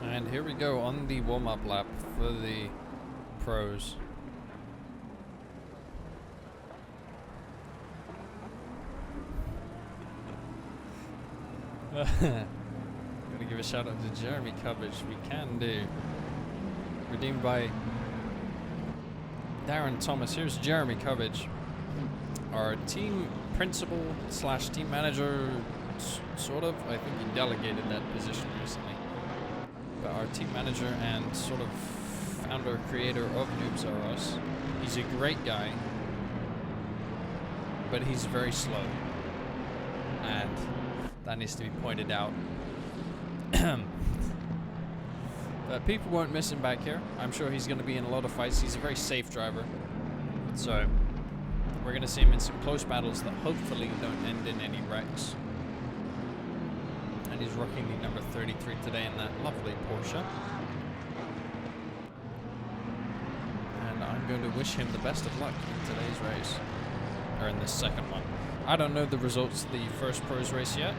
And here we go on the warm-up lap for the pros. Gotta give a shout out to Jeremy Cubbage. We can do. Redeemed by Darren Thomas. Here's Jeremy Cubbage, our team principal / team manager, sort of. I think he delegated that position recently. But our team manager and sort of founder, creator of Noobs R Us. He's a great guy, but he's very slow. And that needs to be pointed out. But people won't miss him back here. I'm sure he's going to be in a lot of fights. He's a very safe driver. So we're going to see him in some close battles that hopefully don't end in any wrecks. And he's rocking the number 33 today in that lovely Porsche. And I'm going to wish him the best of luck in today's race. Or in this second one. I don't know the results of the first pros race yet.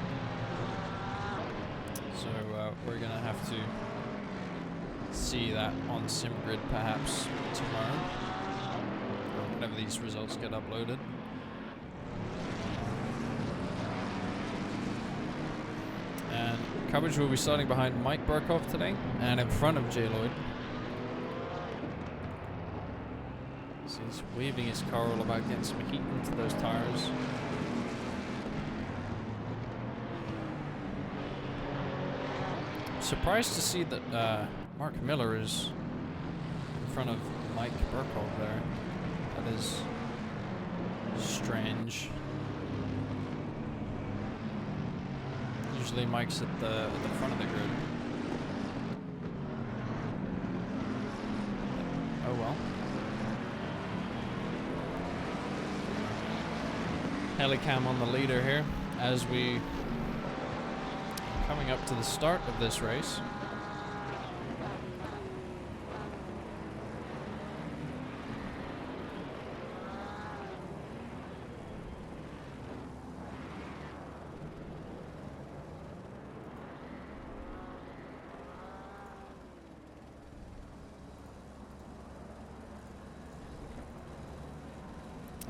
So we're going to have to see that on SimGrid perhaps tomorrow. Or whenever these results get uploaded. And coverage will be starting behind Mike Burkov today and in front of Jay Lloyd. So he's weaving his car all about getting some heat into those tires. Surprised to see that Mark Miller is in front of Mike Burkhold there. That is strange. Usually Mike's at the front of the grid. Oh well. Helicam on the leader here as we coming up to the start of this race.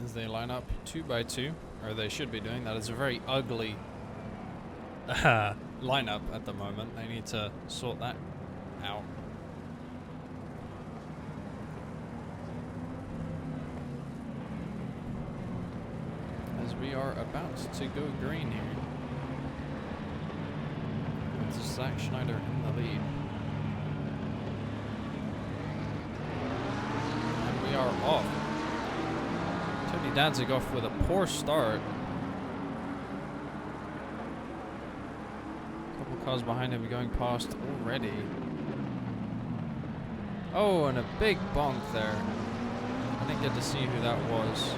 As they line up 2 by 2, or they should be doing that. It's a very ugly lineup at the moment. They need to sort that out. As we are about to go green here. It's Zach Schneider in the lead. And we are off. Tony Danzig off with a poor start. Couple cars behind him going past already. Oh, and a big bonk there. I didn't get to see who that was.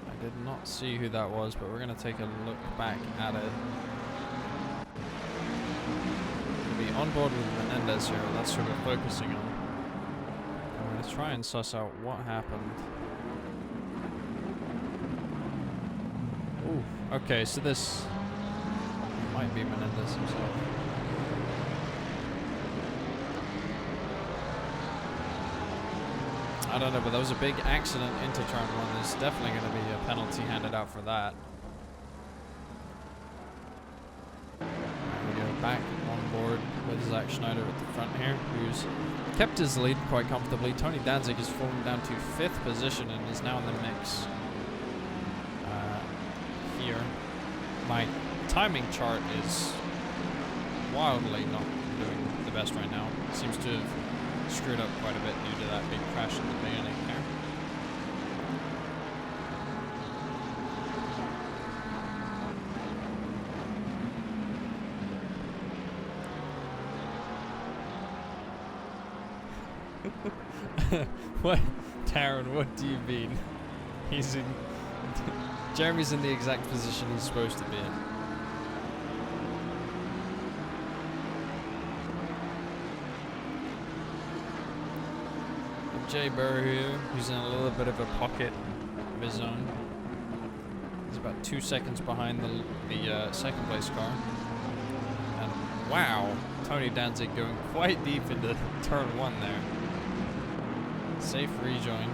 I did not see who that was, but we're going to take a look back at it. On board with Menendez here, that's sort of focusing on. I'm going to try and suss out what happened. Ooh, okay, so this might be Menendez himself. I don't know, but there was a big accident into turn 1. There's definitely going to be a penalty handed out for that. We go back on board with Zach Schneider at the front here, who's kept his lead quite comfortably. Tony Danzig has fallen down to 5th position and is now in the mix here. My timing chart is wildly not doing the best right now. It seems to have screwed up quite a bit due to that big crash at the beginning there. What, Darren, what do you mean? He's in... Jeremy's in the exact position he's supposed to be in. Jay Burr here, who's in a little bit of a pocket of his own. He's about 2 seconds behind the second place car. And wow, Tony Danzig going quite deep into turn 1 there. Safe rejoin.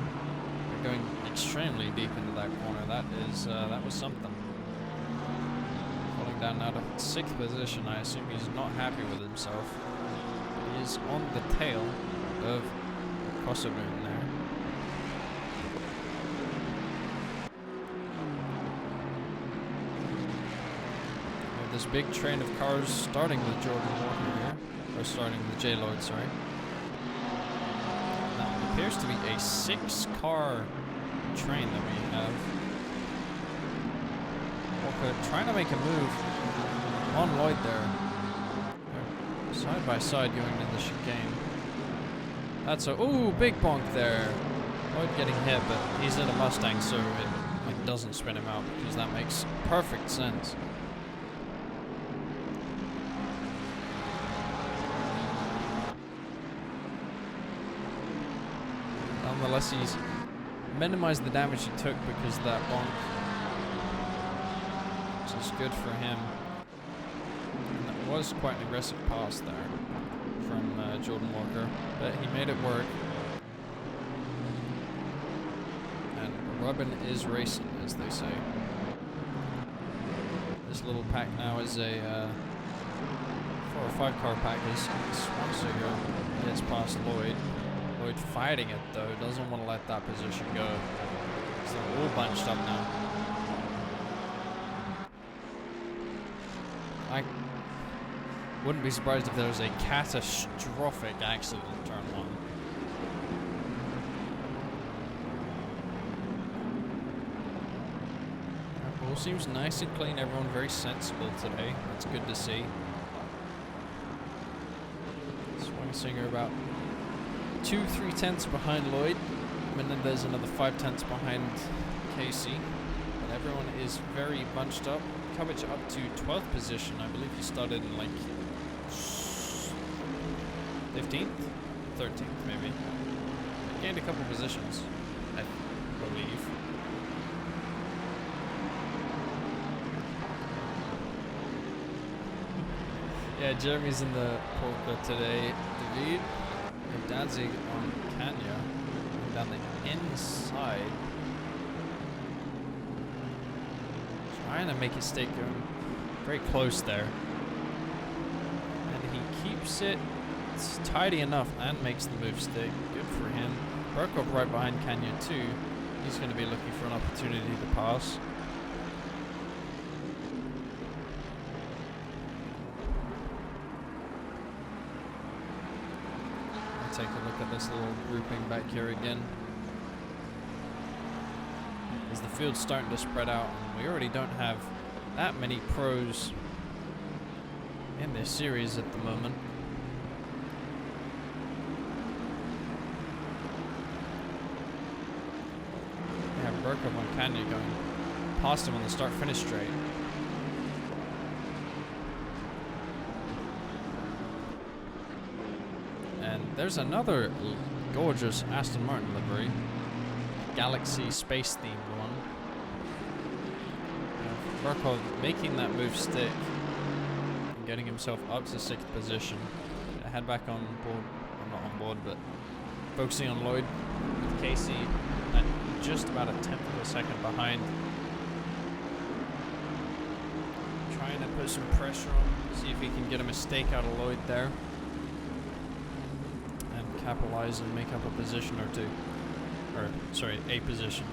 We're going extremely deep into that corner. That was something. Falling down now to 6th position. I assume he's not happy with himself. But he is on the tail of Kosovoon there. We have this big train of cars starting with Jordan Walker here. Or starting with J. Lloyd, sorry. Appears to be a 6-car train that we have. Walker trying to make a move on Lloyd there. They're side by side going into the chicane. That's a big bonk there. Lloyd getting hit, but he's in a Mustang, so it doesn't spin him out because that makes perfect sense. Nonetheless, he's minimized the damage he took because of that bonk, which is good for him. And that was quite an aggressive pass there from Jordan Walker, but he made it work. And rubbin is racing, as they say. This little pack now is a 4 or 5 car packers. Swanseger gets past Lloyd. Lloyd fighting it though, doesn't want to let that position go. So they're all bunched up now. I wouldn't be surprised if there was a catastrophic accident in turn 1. All seems nice and clean, everyone very sensible today. That's good to see. Swinsinger about 2-3 tenths behind Lloyd, and then there's another 5 tenths behind Casey. But everyone is very bunched up. Coverage up to 12th position. I believe he started in like 15th? 13th maybe. Gained a couple positions, I believe. Yeah, Jeremy's in the polka today. David and Danzig on Kanya. Down the inside. Trying to make his stake going very close there. And he keeps it tidy enough and makes the move stick. Good for him. Burkov right behind Kanya too. He's going to be looking for an opportunity to pass. Take a look at this little grouping back here again. As the field's starting to spread out, and we already don't have that many pros in this series at the moment. We have Burkov on Kanya going past him on the start-finish straight. There's another gorgeous Aston Martin livery. Galaxy space themed one. Burkov making that move stick and getting himself up to 6th position. Head back on board, well, not on board, but focusing on Lloyd with Casey at just about a 10th of a second behind. Trying to put some pressure on, see if he can get a mistake out of Lloyd there. Capitalize and make up a position or two. Or, sorry, a position.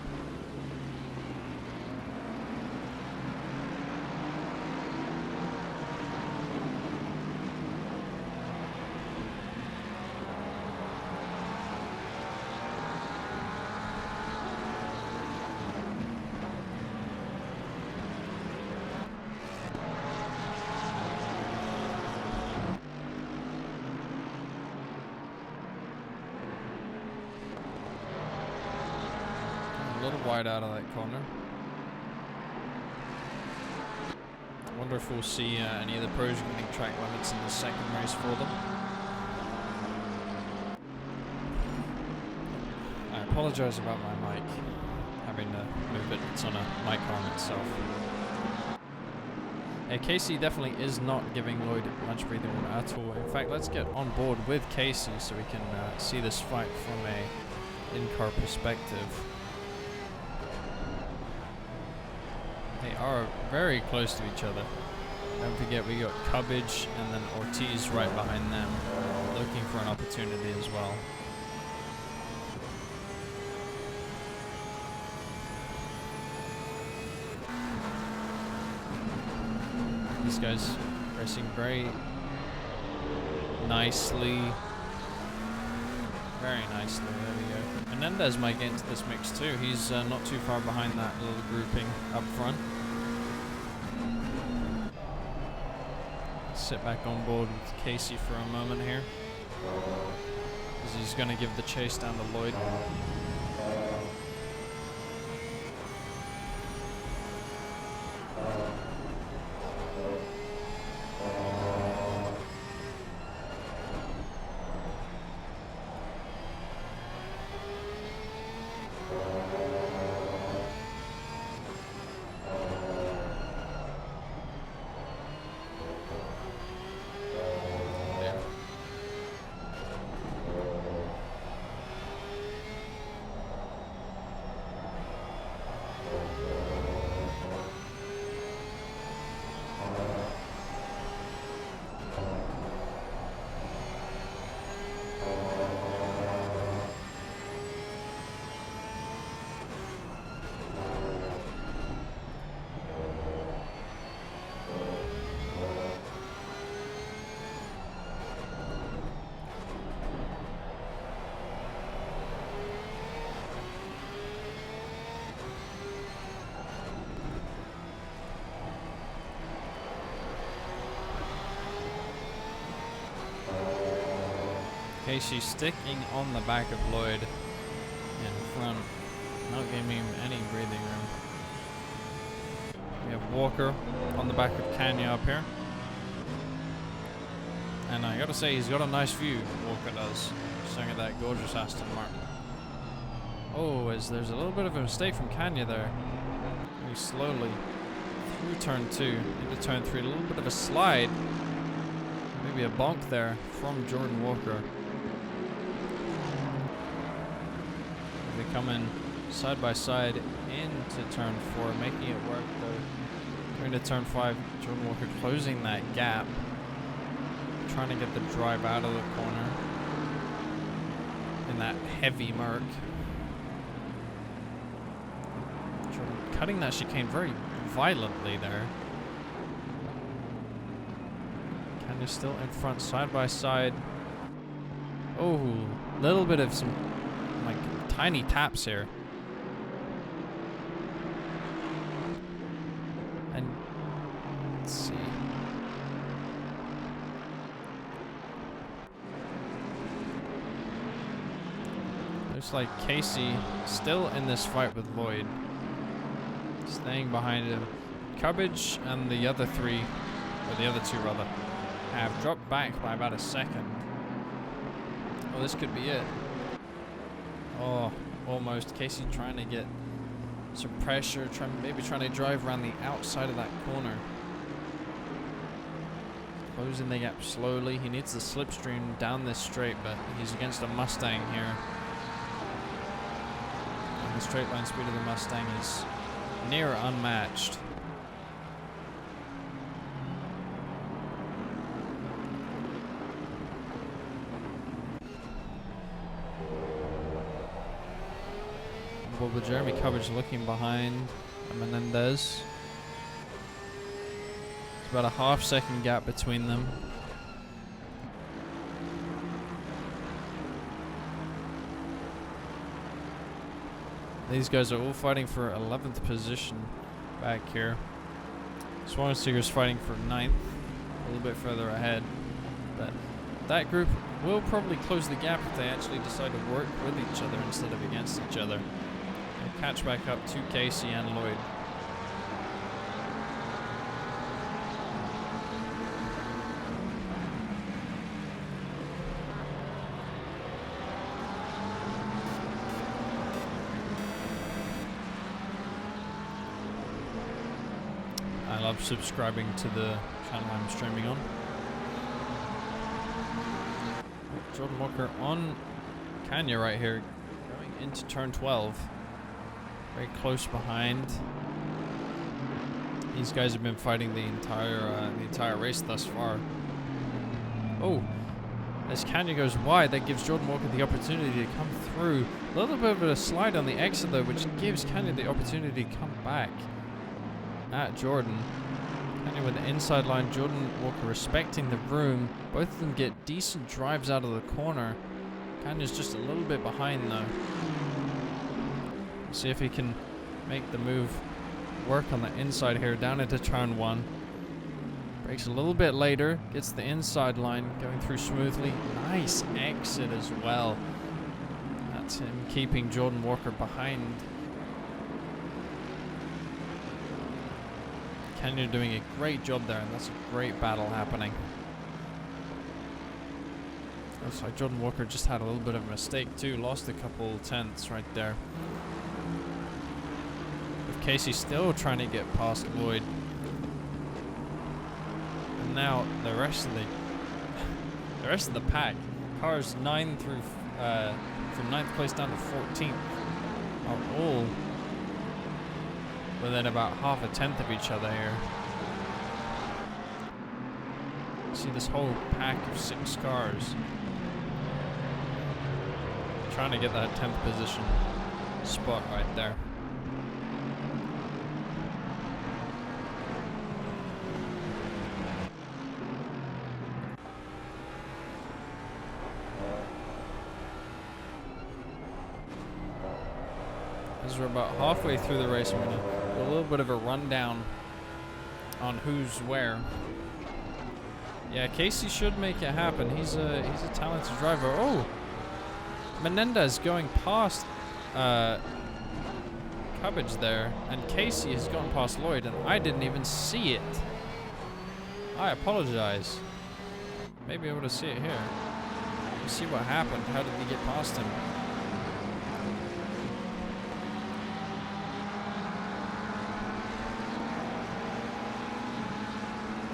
A little wide out of that corner. Wonder if we'll see any of the pros getting track limits in the second race for them. I apologize about my mic. Having to move it, it's on a mic arm itself. Casey definitely is not giving Lloyd much breathing room at all. In fact, let's get on board with Casey so we can see this fight from a in-car perspective. They are very close to each other. Don't forget we got Cubbage and then Ortiz right behind them, looking for an opportunity as well. These guys racing very nicely. Very nicely, there we go. Menendez might get into this mix too. He's not too far behind that little grouping up front. Sit back on board with Casey for a moment here, because he's going to give the chase down to Lloyd. Casey sticking on the back of Lloyd in front, not giving him any breathing room. We have Walker on the back of Kanya up here. And I gotta say, he's got a nice view, Walker does, staring at that gorgeous Aston Martin. Oh, there's a little bit of a mistake from Kanya there. Very slowly through turn 2 into turn 3. A little bit of a slide. Maybe a bonk there from Jordan Walker. They come in side by side into turn 4, making it work though. Going to turn 5, Jordan Walker closing that gap. Trying to get the drive out of the corner in that heavy murk. Jordan cutting that chicane very violently there. Kanya still in front, side by side. Oh, little bit of some like tiny taps here. And let's see. Looks like Casey still in this fight with Lloyd. Staying behind him. Cubbage and the other three, or the other two rather, have dropped back by about a second. Oh, this could be it. Oh, almost. Casey trying to get some pressure, maybe trying to drive around the outside of that corner. Closing the gap slowly. He needs the slipstream down this straight, but he's against a Mustang here. And the straight line speed of the Mustang is near unmatched. Well, the Jeremy Cubbage looking behind Menendez. It's about a half-second gap between them. These guys are all fighting for 11th position back here. Swanseeger's fighting for 9th, a little bit further ahead. But that group will probably close the gap if they actually decide to work with each other instead of against each other. They'll catch back up to Casey and Lloyd. I love subscribing to the channel I'm streaming on. Jordan Walker on Kanya right here, going into turn 12. Very close behind. These guys have been fighting the entire race thus far. Oh, as Kanya goes wide, that gives Jordan Walker the opportunity to come through. A little bit of a slide on the exit though, which gives Kanya the opportunity to come back at Jordan. Kanya with the inside line, Jordan Walker respecting the room. Both of them get decent drives out of the corner. Kanya's just a little bit behind though. See if he can make the move work on the inside here, down into turn 1. Brakes a little bit later, gets the inside line going through smoothly. Nice exit as well. That's him keeping Jordan Walker behind. Kanya doing a great job there, and that's a great battle happening. Looks like Jordan Walker just had a little bit of a mistake too, lost a couple tenths right there. With Casey still trying to get past Lloyd. And now the rest of the pack, cars 9 through from 9th place down to 14th, are all within about half a tenth of each other here. See this whole pack of 6 cars trying to get that 10th position spot right there. As we're about halfway through the race, I'm going to do a little bit of a rundown on who's where Yeah, Casey should make it happen. He's a talented driver. Oh, Menendez going past Cubbage there, and Casey has gone past Lloyd, and I didn't even see it. I apologize. Maybe I would have seen it here. Let's see what happened. How did he get past him?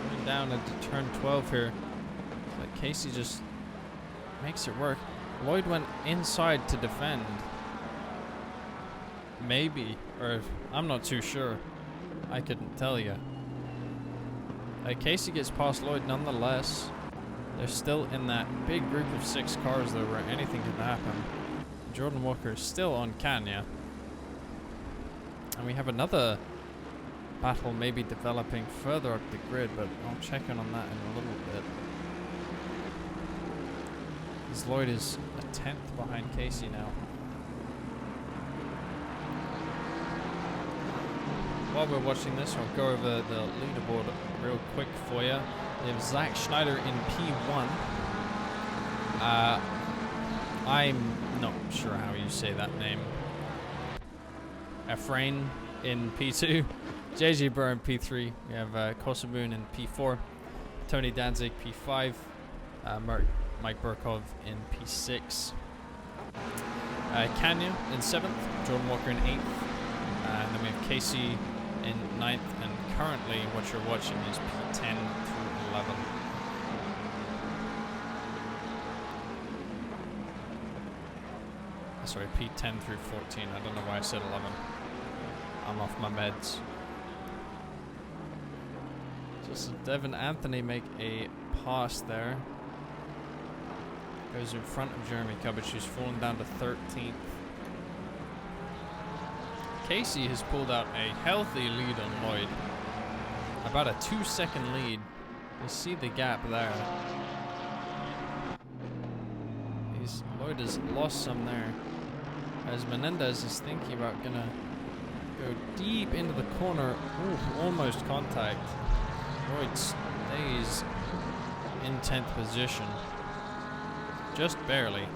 Going down into turn 12 here. But Casey just makes it work. Lloyd went inside to defend. Maybe, or I'm not too sure. I couldn't tell you. Casey gets past Lloyd nonetheless. They're still in that big group of 6 cars though, where anything can happen. Jordan Walker is still on Kanya. And we have another battle maybe developing further up the grid, but I'll check in on that in a little bit. As Lloyd is a 10th behind Casey now. While we're watching this, I'll go over the leaderboard real quick for you. We have Zach Schneider in P1. I'm not sure how you say that name. Efrain in P2. JJ Burr in P3. We have Kosovoon in P4. Tony Danzig P5. Mike Burkov in P6. Kanya in 7th. Jordan Walker in 8th. And then we have Casey in 9th, and currently what you're watching is P10 through 11. Sorry, P10 through 14. I don't know why I said 11. I'm off my meds. Just Devin Anthony make a pass there. Goes in front of Jeremy Cubbage, who's fallen down to 13th. Casey has pulled out a healthy lead on Lloyd. About a 2-second lead. You see the gap there. Lloyd has lost some there. As Menendez is thinking about gonna go deep into the corner. Ooh, almost contact. Lloyd stays in 10th position. Just barely.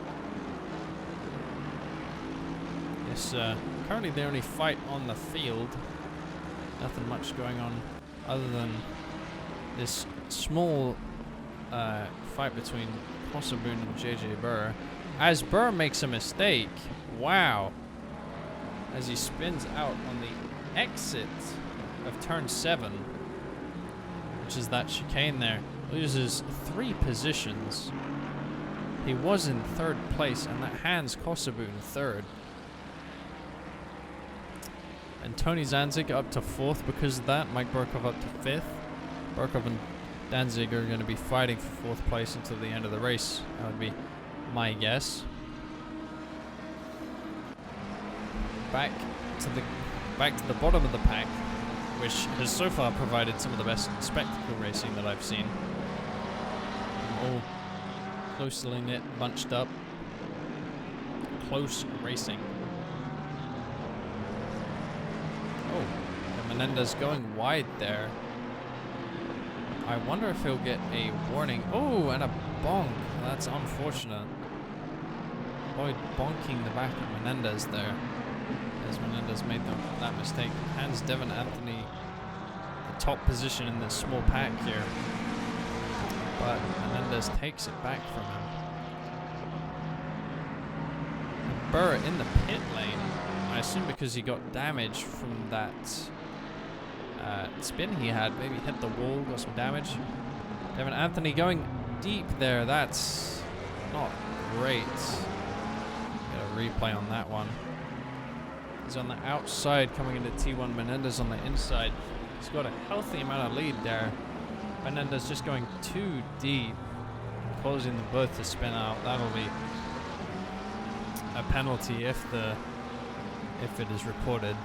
Yes, currently the only fight on the field. Nothing much going on other than this small fight between Kosovoon and JJ Burr. As Burr makes a mistake. Wow. As he spins out on the exit of turn 7, which is that chicane there, loses 3 positions. He was in 3rd place, and that hands Kosovoon 3rd. And Tony Danzig up to 4th because of that. Mike Burkov up to 5th. Burkov and Danzig are going to be fighting for 4th place until the end of the race. That would be my guess. Back to the bottom of the pack, which has so far provided some of the best spectacle racing that I've seen. All closely knit, bunched up, close racing. Oh, and Menendez going wide there. I wonder if he'll get a warning. Oh, and a bonk. That's unfortunate. Lloyd bonking the back of Menendez there. As Menendez made that mistake. Hands Devin Anthony the top position in this small pack here. But Menendez takes it back from him. And Burr in the pit lane. I assume because he got damage from that spin he had. Maybe hit the wall, got some damage. Devin Anthony going deep there. That's not great. Get a replay on that one. He's on the outside coming into T1. Menendez on the inside. He's got a healthy amount of lead there. Menendez just going too deep, causing them both to spin out. That'll be a penalty if it is reported.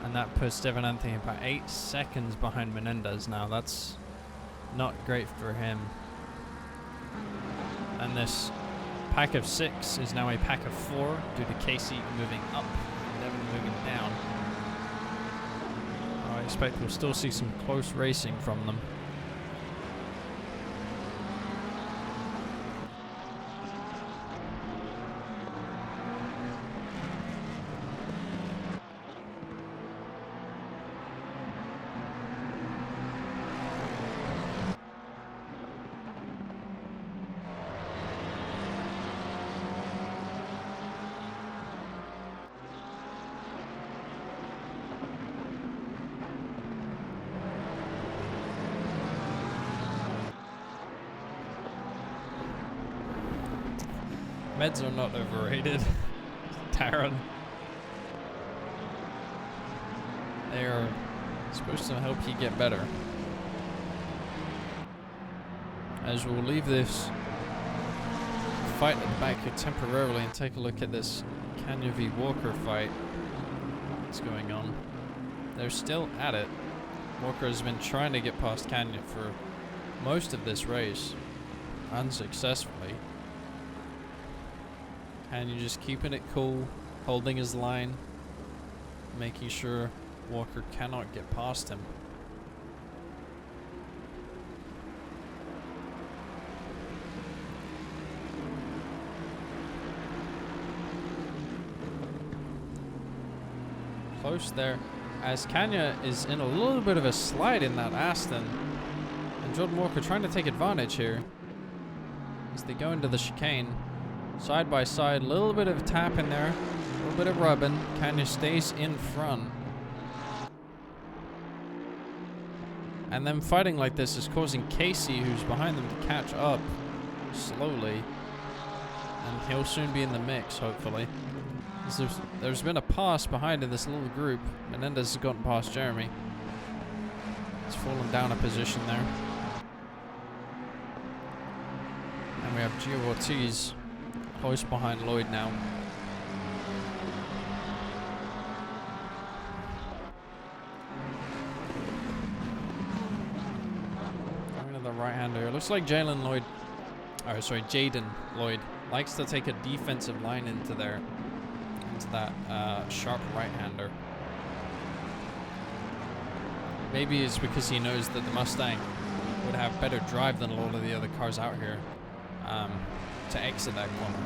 And that puts Devin Anthony about 8 seconds behind Menendez now. That's not great for him. And this pack of 6 is now a pack of 4 due to Casey moving up and Devin moving down. I expect we'll still see some close racing from them. Meds are not overrated. Darren. They are supposed to help you get better. As we'll leave this fight at the back here temporarily and take a look at this Kanya v Walker fight that's going on. They're still at it. Walker has been trying to get past Kanya for most of this race, unsuccessfully. Kanya just keeping it cool, holding his line, making sure Walker cannot get past him. Close there, as Kanya is in a little bit of a slide in that Aston, and Jordan Walker trying to take advantage here as they go into the chicane. Side by side, a little bit of tap in there, a little bit of rubbing. Kanya stays in front. And then fighting like this is causing Casey, who's behind them, to catch up slowly. And he'll soon be in the mix, hopefully. There's been a pass behind in this little group. Menendez has gotten past Jeremy. He's fallen down a position there. And we have Gio Ortiz close behind Lloyd now. Going to the right-hander. It looks like Jaden Lloyd likes to take a defensive line into there. Into that sharp right-hander. Maybe it's because he knows that the Mustang would have better drive than a lot of the other cars out here to exit that corner.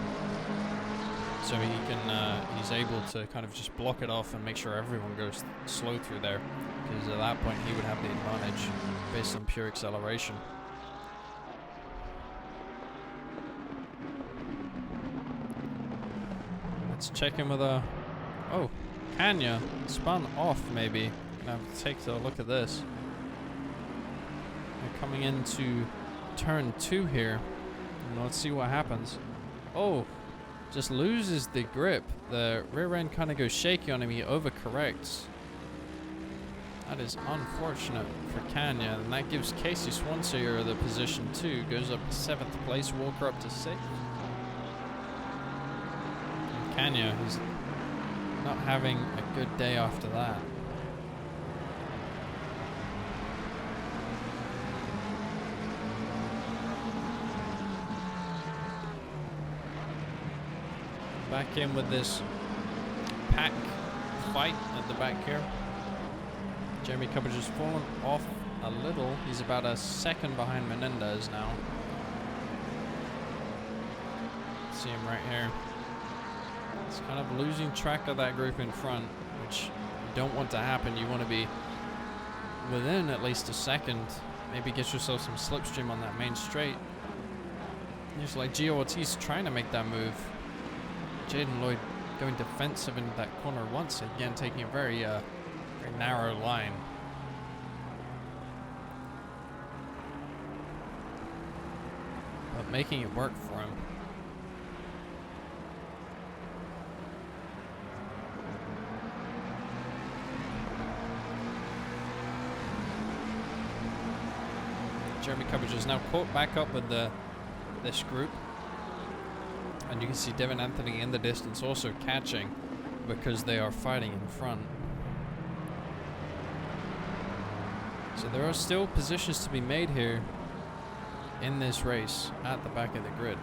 So he's able to kind of just block it off and make sure everyone goes slow through there, because at that point he would have the advantage based on pure acceleration. Let's check in with a... Oh, Kanya spun off maybe. Now take a look at this. They're coming into turn 2 here. And let's see what happens. Oh, just loses the grip. The rear end kind of goes shaky on him. He overcorrects. That is unfortunate for Kanya. And that gives Casey Swanseer the position 2. Goes up to 7th place. Walker up to 6th. Kanya is not having a good day after that. Back in with this pack fight at the back here. Jeremy Cubbage has fallen off a little. He's about a second behind Menendez now. See him right here. He's kind of losing track of that group in front, which you don't want to happen. You want to be within at least a second. Maybe get yourself some slipstream on that main straight. Just like Gio Ortiz trying to make that move. Jaden Lloyd going defensive into that corner once again, taking a very narrow line. But making it work for him. Jeremy Cubbage is now caught back up with this group. And you can see Devin Anthony in the distance also catching, because they are fighting in front. So there are still positions to be made here in this race at the back of the grid.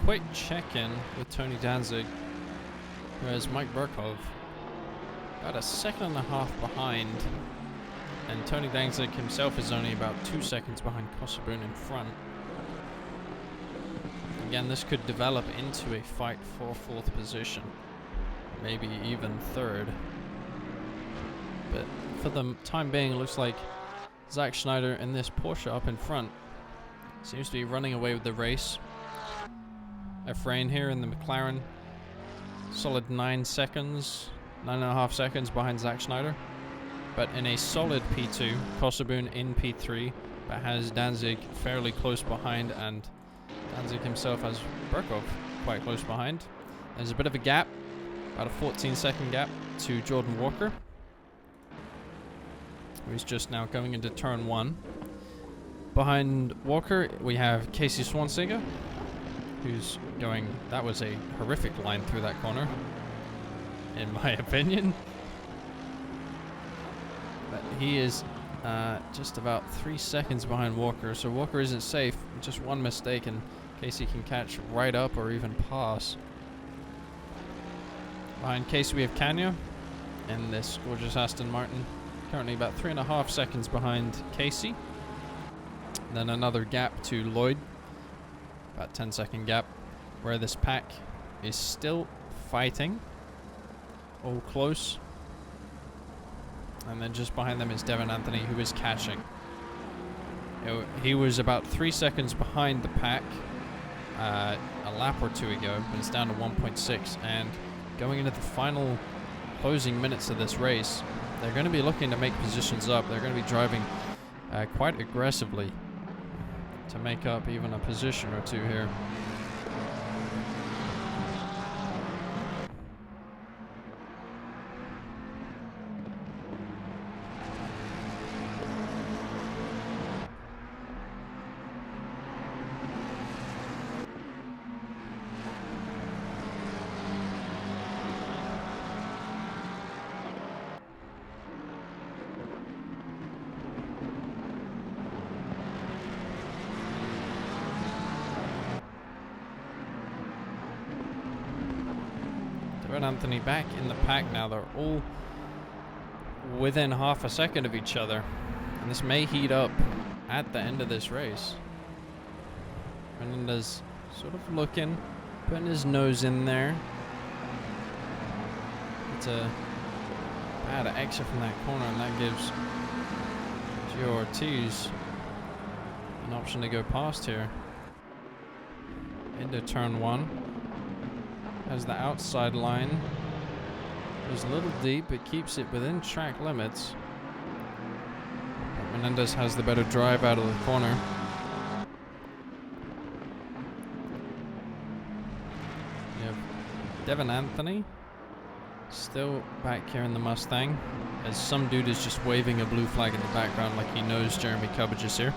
Quick check-in with Tony Danzig, who has Mike Burkov about a second and a half behind, and Tony Danzig himself is only about 2 seconds behind Kossaboon in front. Again, this could develop into a fight for 4th position, maybe even 3rd. But for the time being, it looks like Zach Schneider in this Porsche up in front seems to be running away with the race. Efrain here in the McLaren, solid 9 seconds, 9.5 seconds behind Zach Schneider. But in a solid P2, Kosoboon in P3, but has Danzig fairly close behind, and Danzig himself has Burkov quite close behind. There's a bit of a gap, about a 14-second gap to Jordan Walker, who's just now going into turn 1. Behind Walker, we have Casey Swansega, who's going... That was a horrific line through that corner, in my opinion. But he is just about 3 seconds behind Walker, so Walker isn't safe. Just one mistake and Casey can catch right up or even pass. Behind Casey we have Kanya in this gorgeous Aston Martin, currently about 3.5 seconds behind Casey. Then another gap to Lloyd, about 10-second gap, where this pack is still fighting, all close. And then just behind them is Devin Anthony, who is catching. He was about 3 seconds behind the pack a lap or two ago, but it's down to 1.6. And going into the final closing minutes of this race, they're going to be looking to make positions up. They're going to be driving quite aggressively to make up even a position or two here. Anthony back in the pack now. They're all within half a second of each other, and this may heat up at the end of this race. Fernandez sort of looking, putting his nose in there. It's a bad exit from that corner, and that gives Gio Ortiz an option to go past here into turn 1. As the outside line is a little deep, but keeps it within track limits. But Menendez has the better drive out of the corner. You have Devin Anthony still back here in the Mustang, as some dude is just waving a blue flag in the background like he knows Jeremy Cubbage is here.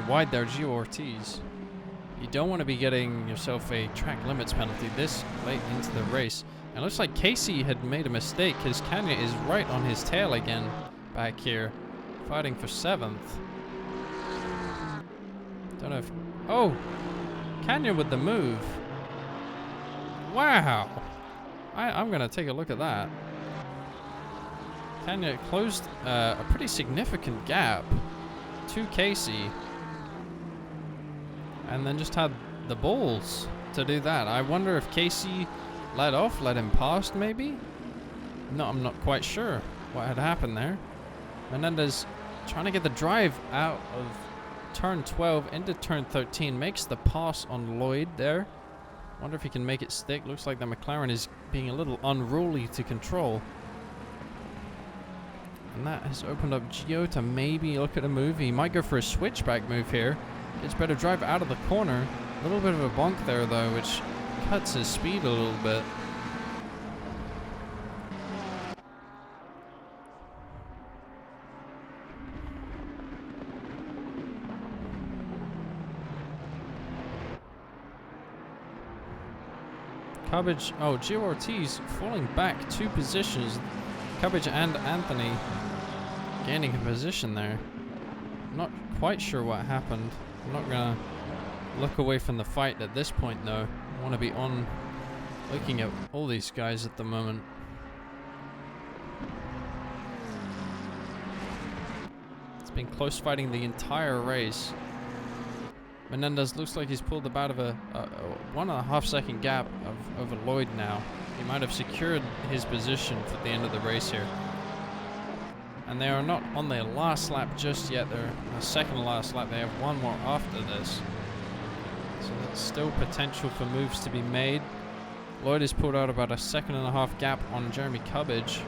Wide there, Gio Ortiz. You don't want to be getting yourself a track limits penalty this late into the race. And it looks like Casey had made a mistake because Kanya is right on his tail again back here, fighting for 7th. Don't know if... Oh! Kanya with the move. Wow! I'm going to take a look at that. Kanya closed a pretty significant gap to Casey, and then just had the balls to do that. I wonder if Casey let off, let him past maybe? No, I'm not quite sure what had happened there. Menendez trying to get the drive out of turn 12 into turn 13. Makes the pass on Lloyd there. Wonder if he can make it stick. Looks like the McLaren is being a little unruly to control. And that has opened up Gio to maybe look at a move. He might go for a switchback move here. Gets better drive out of the corner. A little bit of a bonk there though, which cuts his speed a little bit. Cubbage, oh, Gio Ortiz falling back 2 positions. Cubbage and Anthony gaining a position there. Not quite sure what happened. I'm not gonna look away from the fight at this point though. I want to be on looking at all these guys at the moment. It's been close fighting the entire race. Menendez looks like he's pulled about of a 1.5 second gap over Lloyd now. He might have secured his position for the end of the race here. And they are not on their last lap just yet. They're on the second last lap. They have one more after this. So there's still potential for moves to be made. Lloyd has pulled out about a 1.5 gap on Jeremy Cubbage.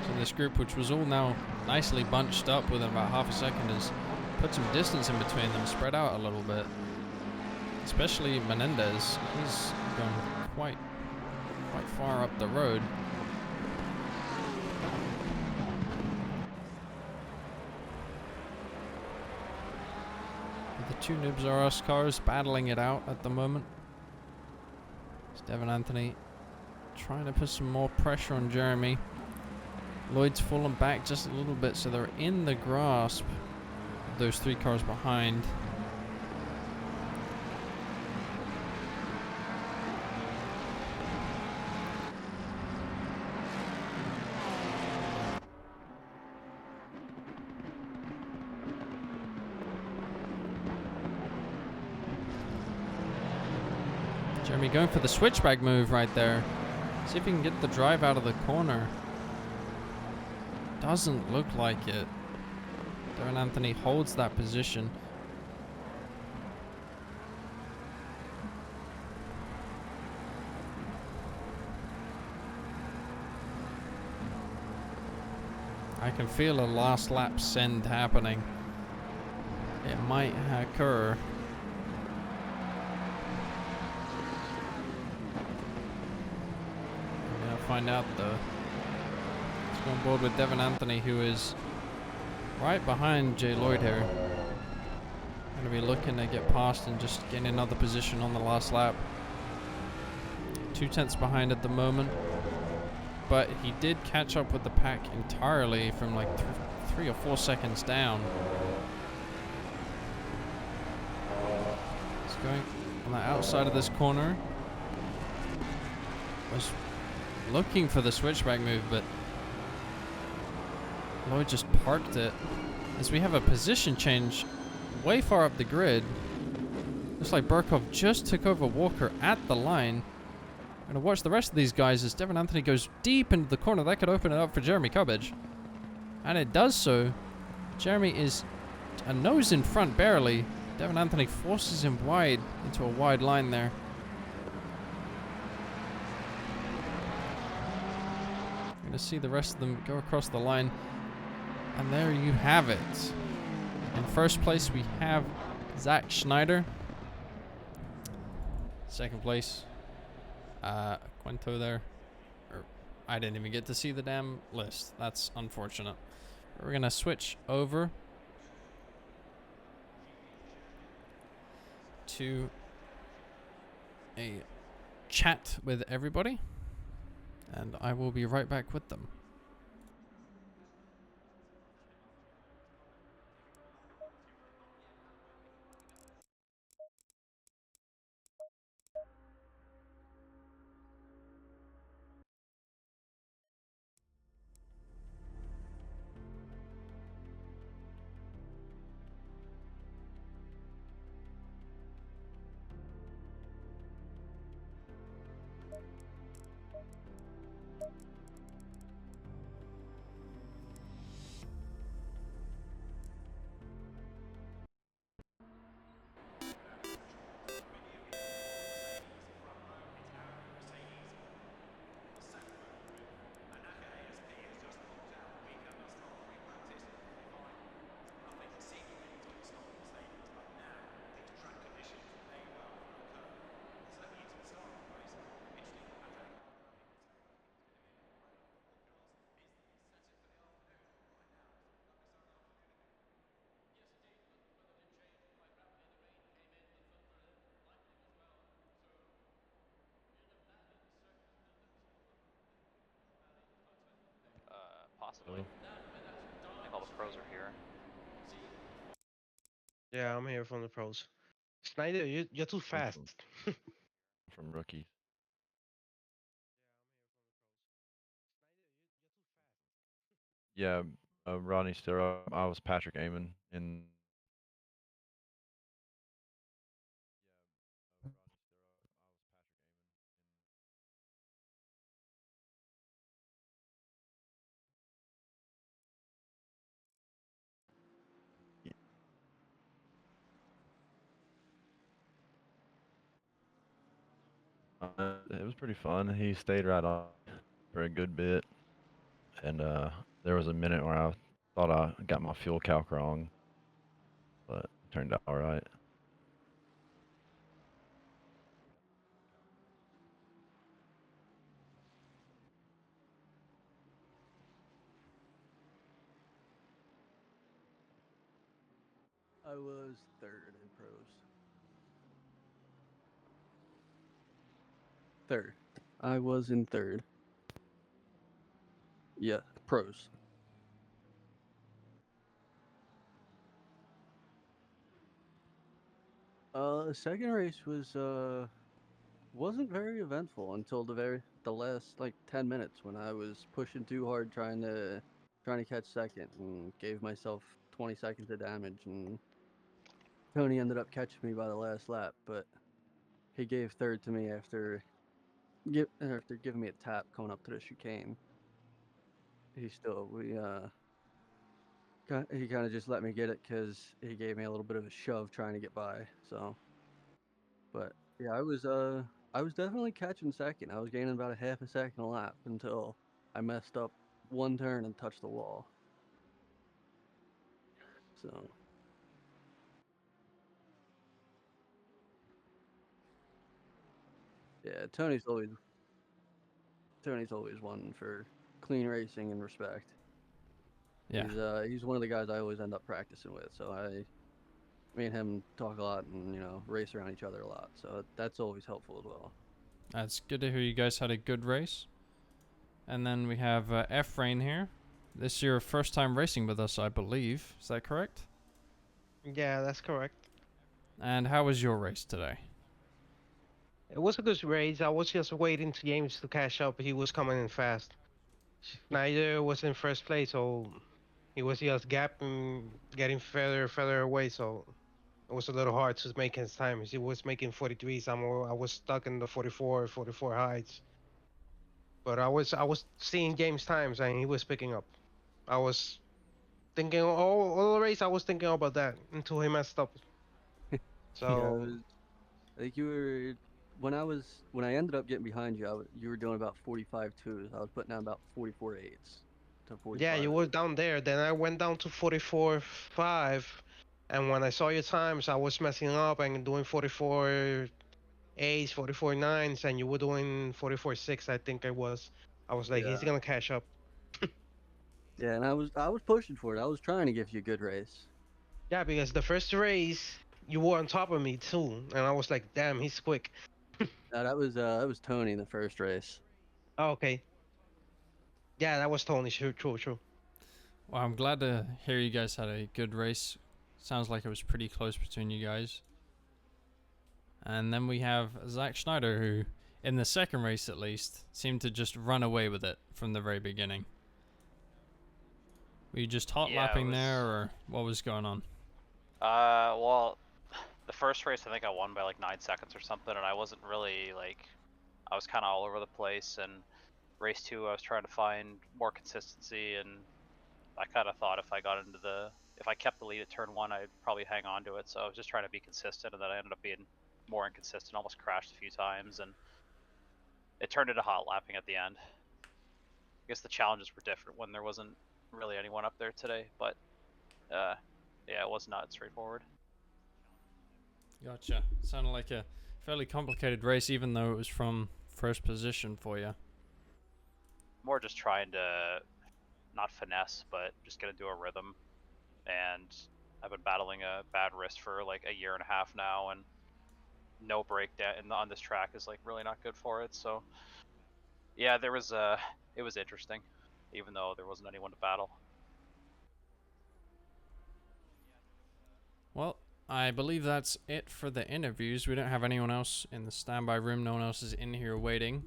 So this group, which was all now nicely bunched up within about half a second, has put some distance in between them, spread out a little bit. Especially Menendez. He's gone quite far up the road. The two Nibs R Us cars battling it out at the moment. It's Devin Anthony trying to put some more pressure on Jeremy. Lloyd's fallen back just a little bit, so they're in the grasp of those three cars behind. Jeremy going for the switchback move right there. See if he can get the drive out of the corner. Doesn't look like it. Devin Anthony holds that position. I can feel a last lap send happening. It might occur. Find out though. Let's go on board with Devin Anthony, who is right behind Jay Lloyd here. Going to be looking to get past and just gain another position on the last lap. 2 tenths behind at the moment, but he did catch up with the pack entirely from like 3 or 4 seconds down. He's going on the outside of this corner. Was looking for the switchback move, but Lloyd just parked it. As we have a position change way far up the grid. Looks like Burkhoff just took over Walker at the line. I'm going to watch the rest of these guys as Devin Anthony goes deep into the corner. That could open it up for Jeremy Cubbage. And it does so. Jeremy is a nose in front barely. Devin Anthony forces him wide into a wide line there. To see the rest of them go across the line, and there you have it. In first place we have Zach Schneider. Second place, Quinto there. I didn't even get to see the damn list. That's unfortunate. We're gonna switch over to a chat with everybody. And I will be right back with them. Possibly. I think all the pros are here. Yeah, I'm here from the pros. Snyder, you're too fast. From rookies. Yeah, Rodney Stirrup. I was Patrick Amon in It was pretty fun. He stayed right on for a good bit, and there was a minute where I thought I got my fuel calc wrong, but it turned out all right. I was third in pros. Third. I was in third. Yeah, pros. Second race wasn't very eventful until the last like 10 minutes when I was pushing too hard trying to catch second and gave myself 20 seconds of damage, and Tony ended up catching me by the last lap, but he gave third to me after giving me a tap coming up to the chicane. He still we he kind of just let me get it because he gave me a little bit of a shove trying to get by. So, but yeah, I was definitely catching second. I was gaining about a half a second a lap until I messed up one turn and touched the wall. So yeah, Tony's always one for clean racing and respect. Yeah, He's one of the guys I always end up practicing with. So me and him talk a lot and race around each other a lot. So that's always helpful as well. that's good to hear you guys had a good race. And then we have F-Rain here. This is your first time racing with us, I believe. Is that correct? Yeah, that's correct. And how was your race today? It was a good race. I was just waiting to James to catch up. He was coming in fast. Schneider was in first place, so he was just gapping, getting further away. So it was a little hard to make his time. He was making 43s. I was stuck in the 44 heights. But I was seeing James times and he was picking up. I was thinking all the race. I was thinking about that until he messed up. Yeah, So I think you were when I ended up getting behind you. You were doing about 45 twos. I was putting down about 44 eights to yeah, 45 you were eights. down there. Then I went down to 44.5, and when I saw your times, I was messing up and doing 44 eights, 44 nines, and you were doing 44.6. I think it was. I was like, he's Yeah, gonna catch up. yeah, and I was pushing for it. I was trying to give you a good race. Yeah, because the first race you were on top of me too, and I was like, damn, he's quick. That was Tony in the first race. Oh, okay. Yeah, that was Tony. True. Well, I'm glad to hear you guys had a good race. Sounds like it was pretty close between you guys. And then we have Zach Schneider, who, in the second race at least, seemed to just run away with it from the very beginning. Were you just hot Yeah, it lapping was. there, or what was going on? Well, the first race I think I won by like 9 seconds or something, and I wasn't really like, I was kind of all over the place. And race two, I was trying to find more consistency, and I kind of thought if I kept the lead at turn one, I'd probably hang on to it. So I was just trying to be consistent, and then I ended up being more inconsistent, almost crashed a few times, and it turned into hot lapping at the end. I guess the challenges were different when there wasn't really anyone up there today, but yeah, it was not straightforward. Gotcha. Sounded like a fairly complicated race, even though it was from first position for you. More just trying to not finesse, but just get into a rhythm. And I've been battling a bad wrist for like a year and a half now, and no breakdown on this track is like really not good for it. So yeah, it was interesting, even though there wasn't anyone to battle. Well, I believe that's it for the interviews. We don't have anyone else in the standby room. No one else is in here waiting.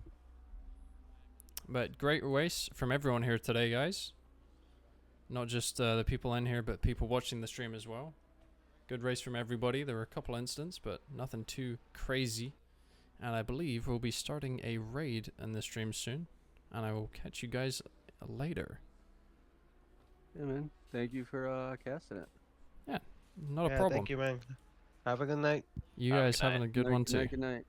But great race from everyone here today, guys. Not just the people in here, but people watching the stream as well. Good race from everybody. There were a couple incidents, but nothing too crazy. And I believe we'll be starting a raid in the stream soon. And I will catch you guys later. Yeah, man. Thank you for casting it. Yeah, not a Yeah, problem. thank you, man. Have a good night. You Have a guys good having night. a good Good one night, too. good night.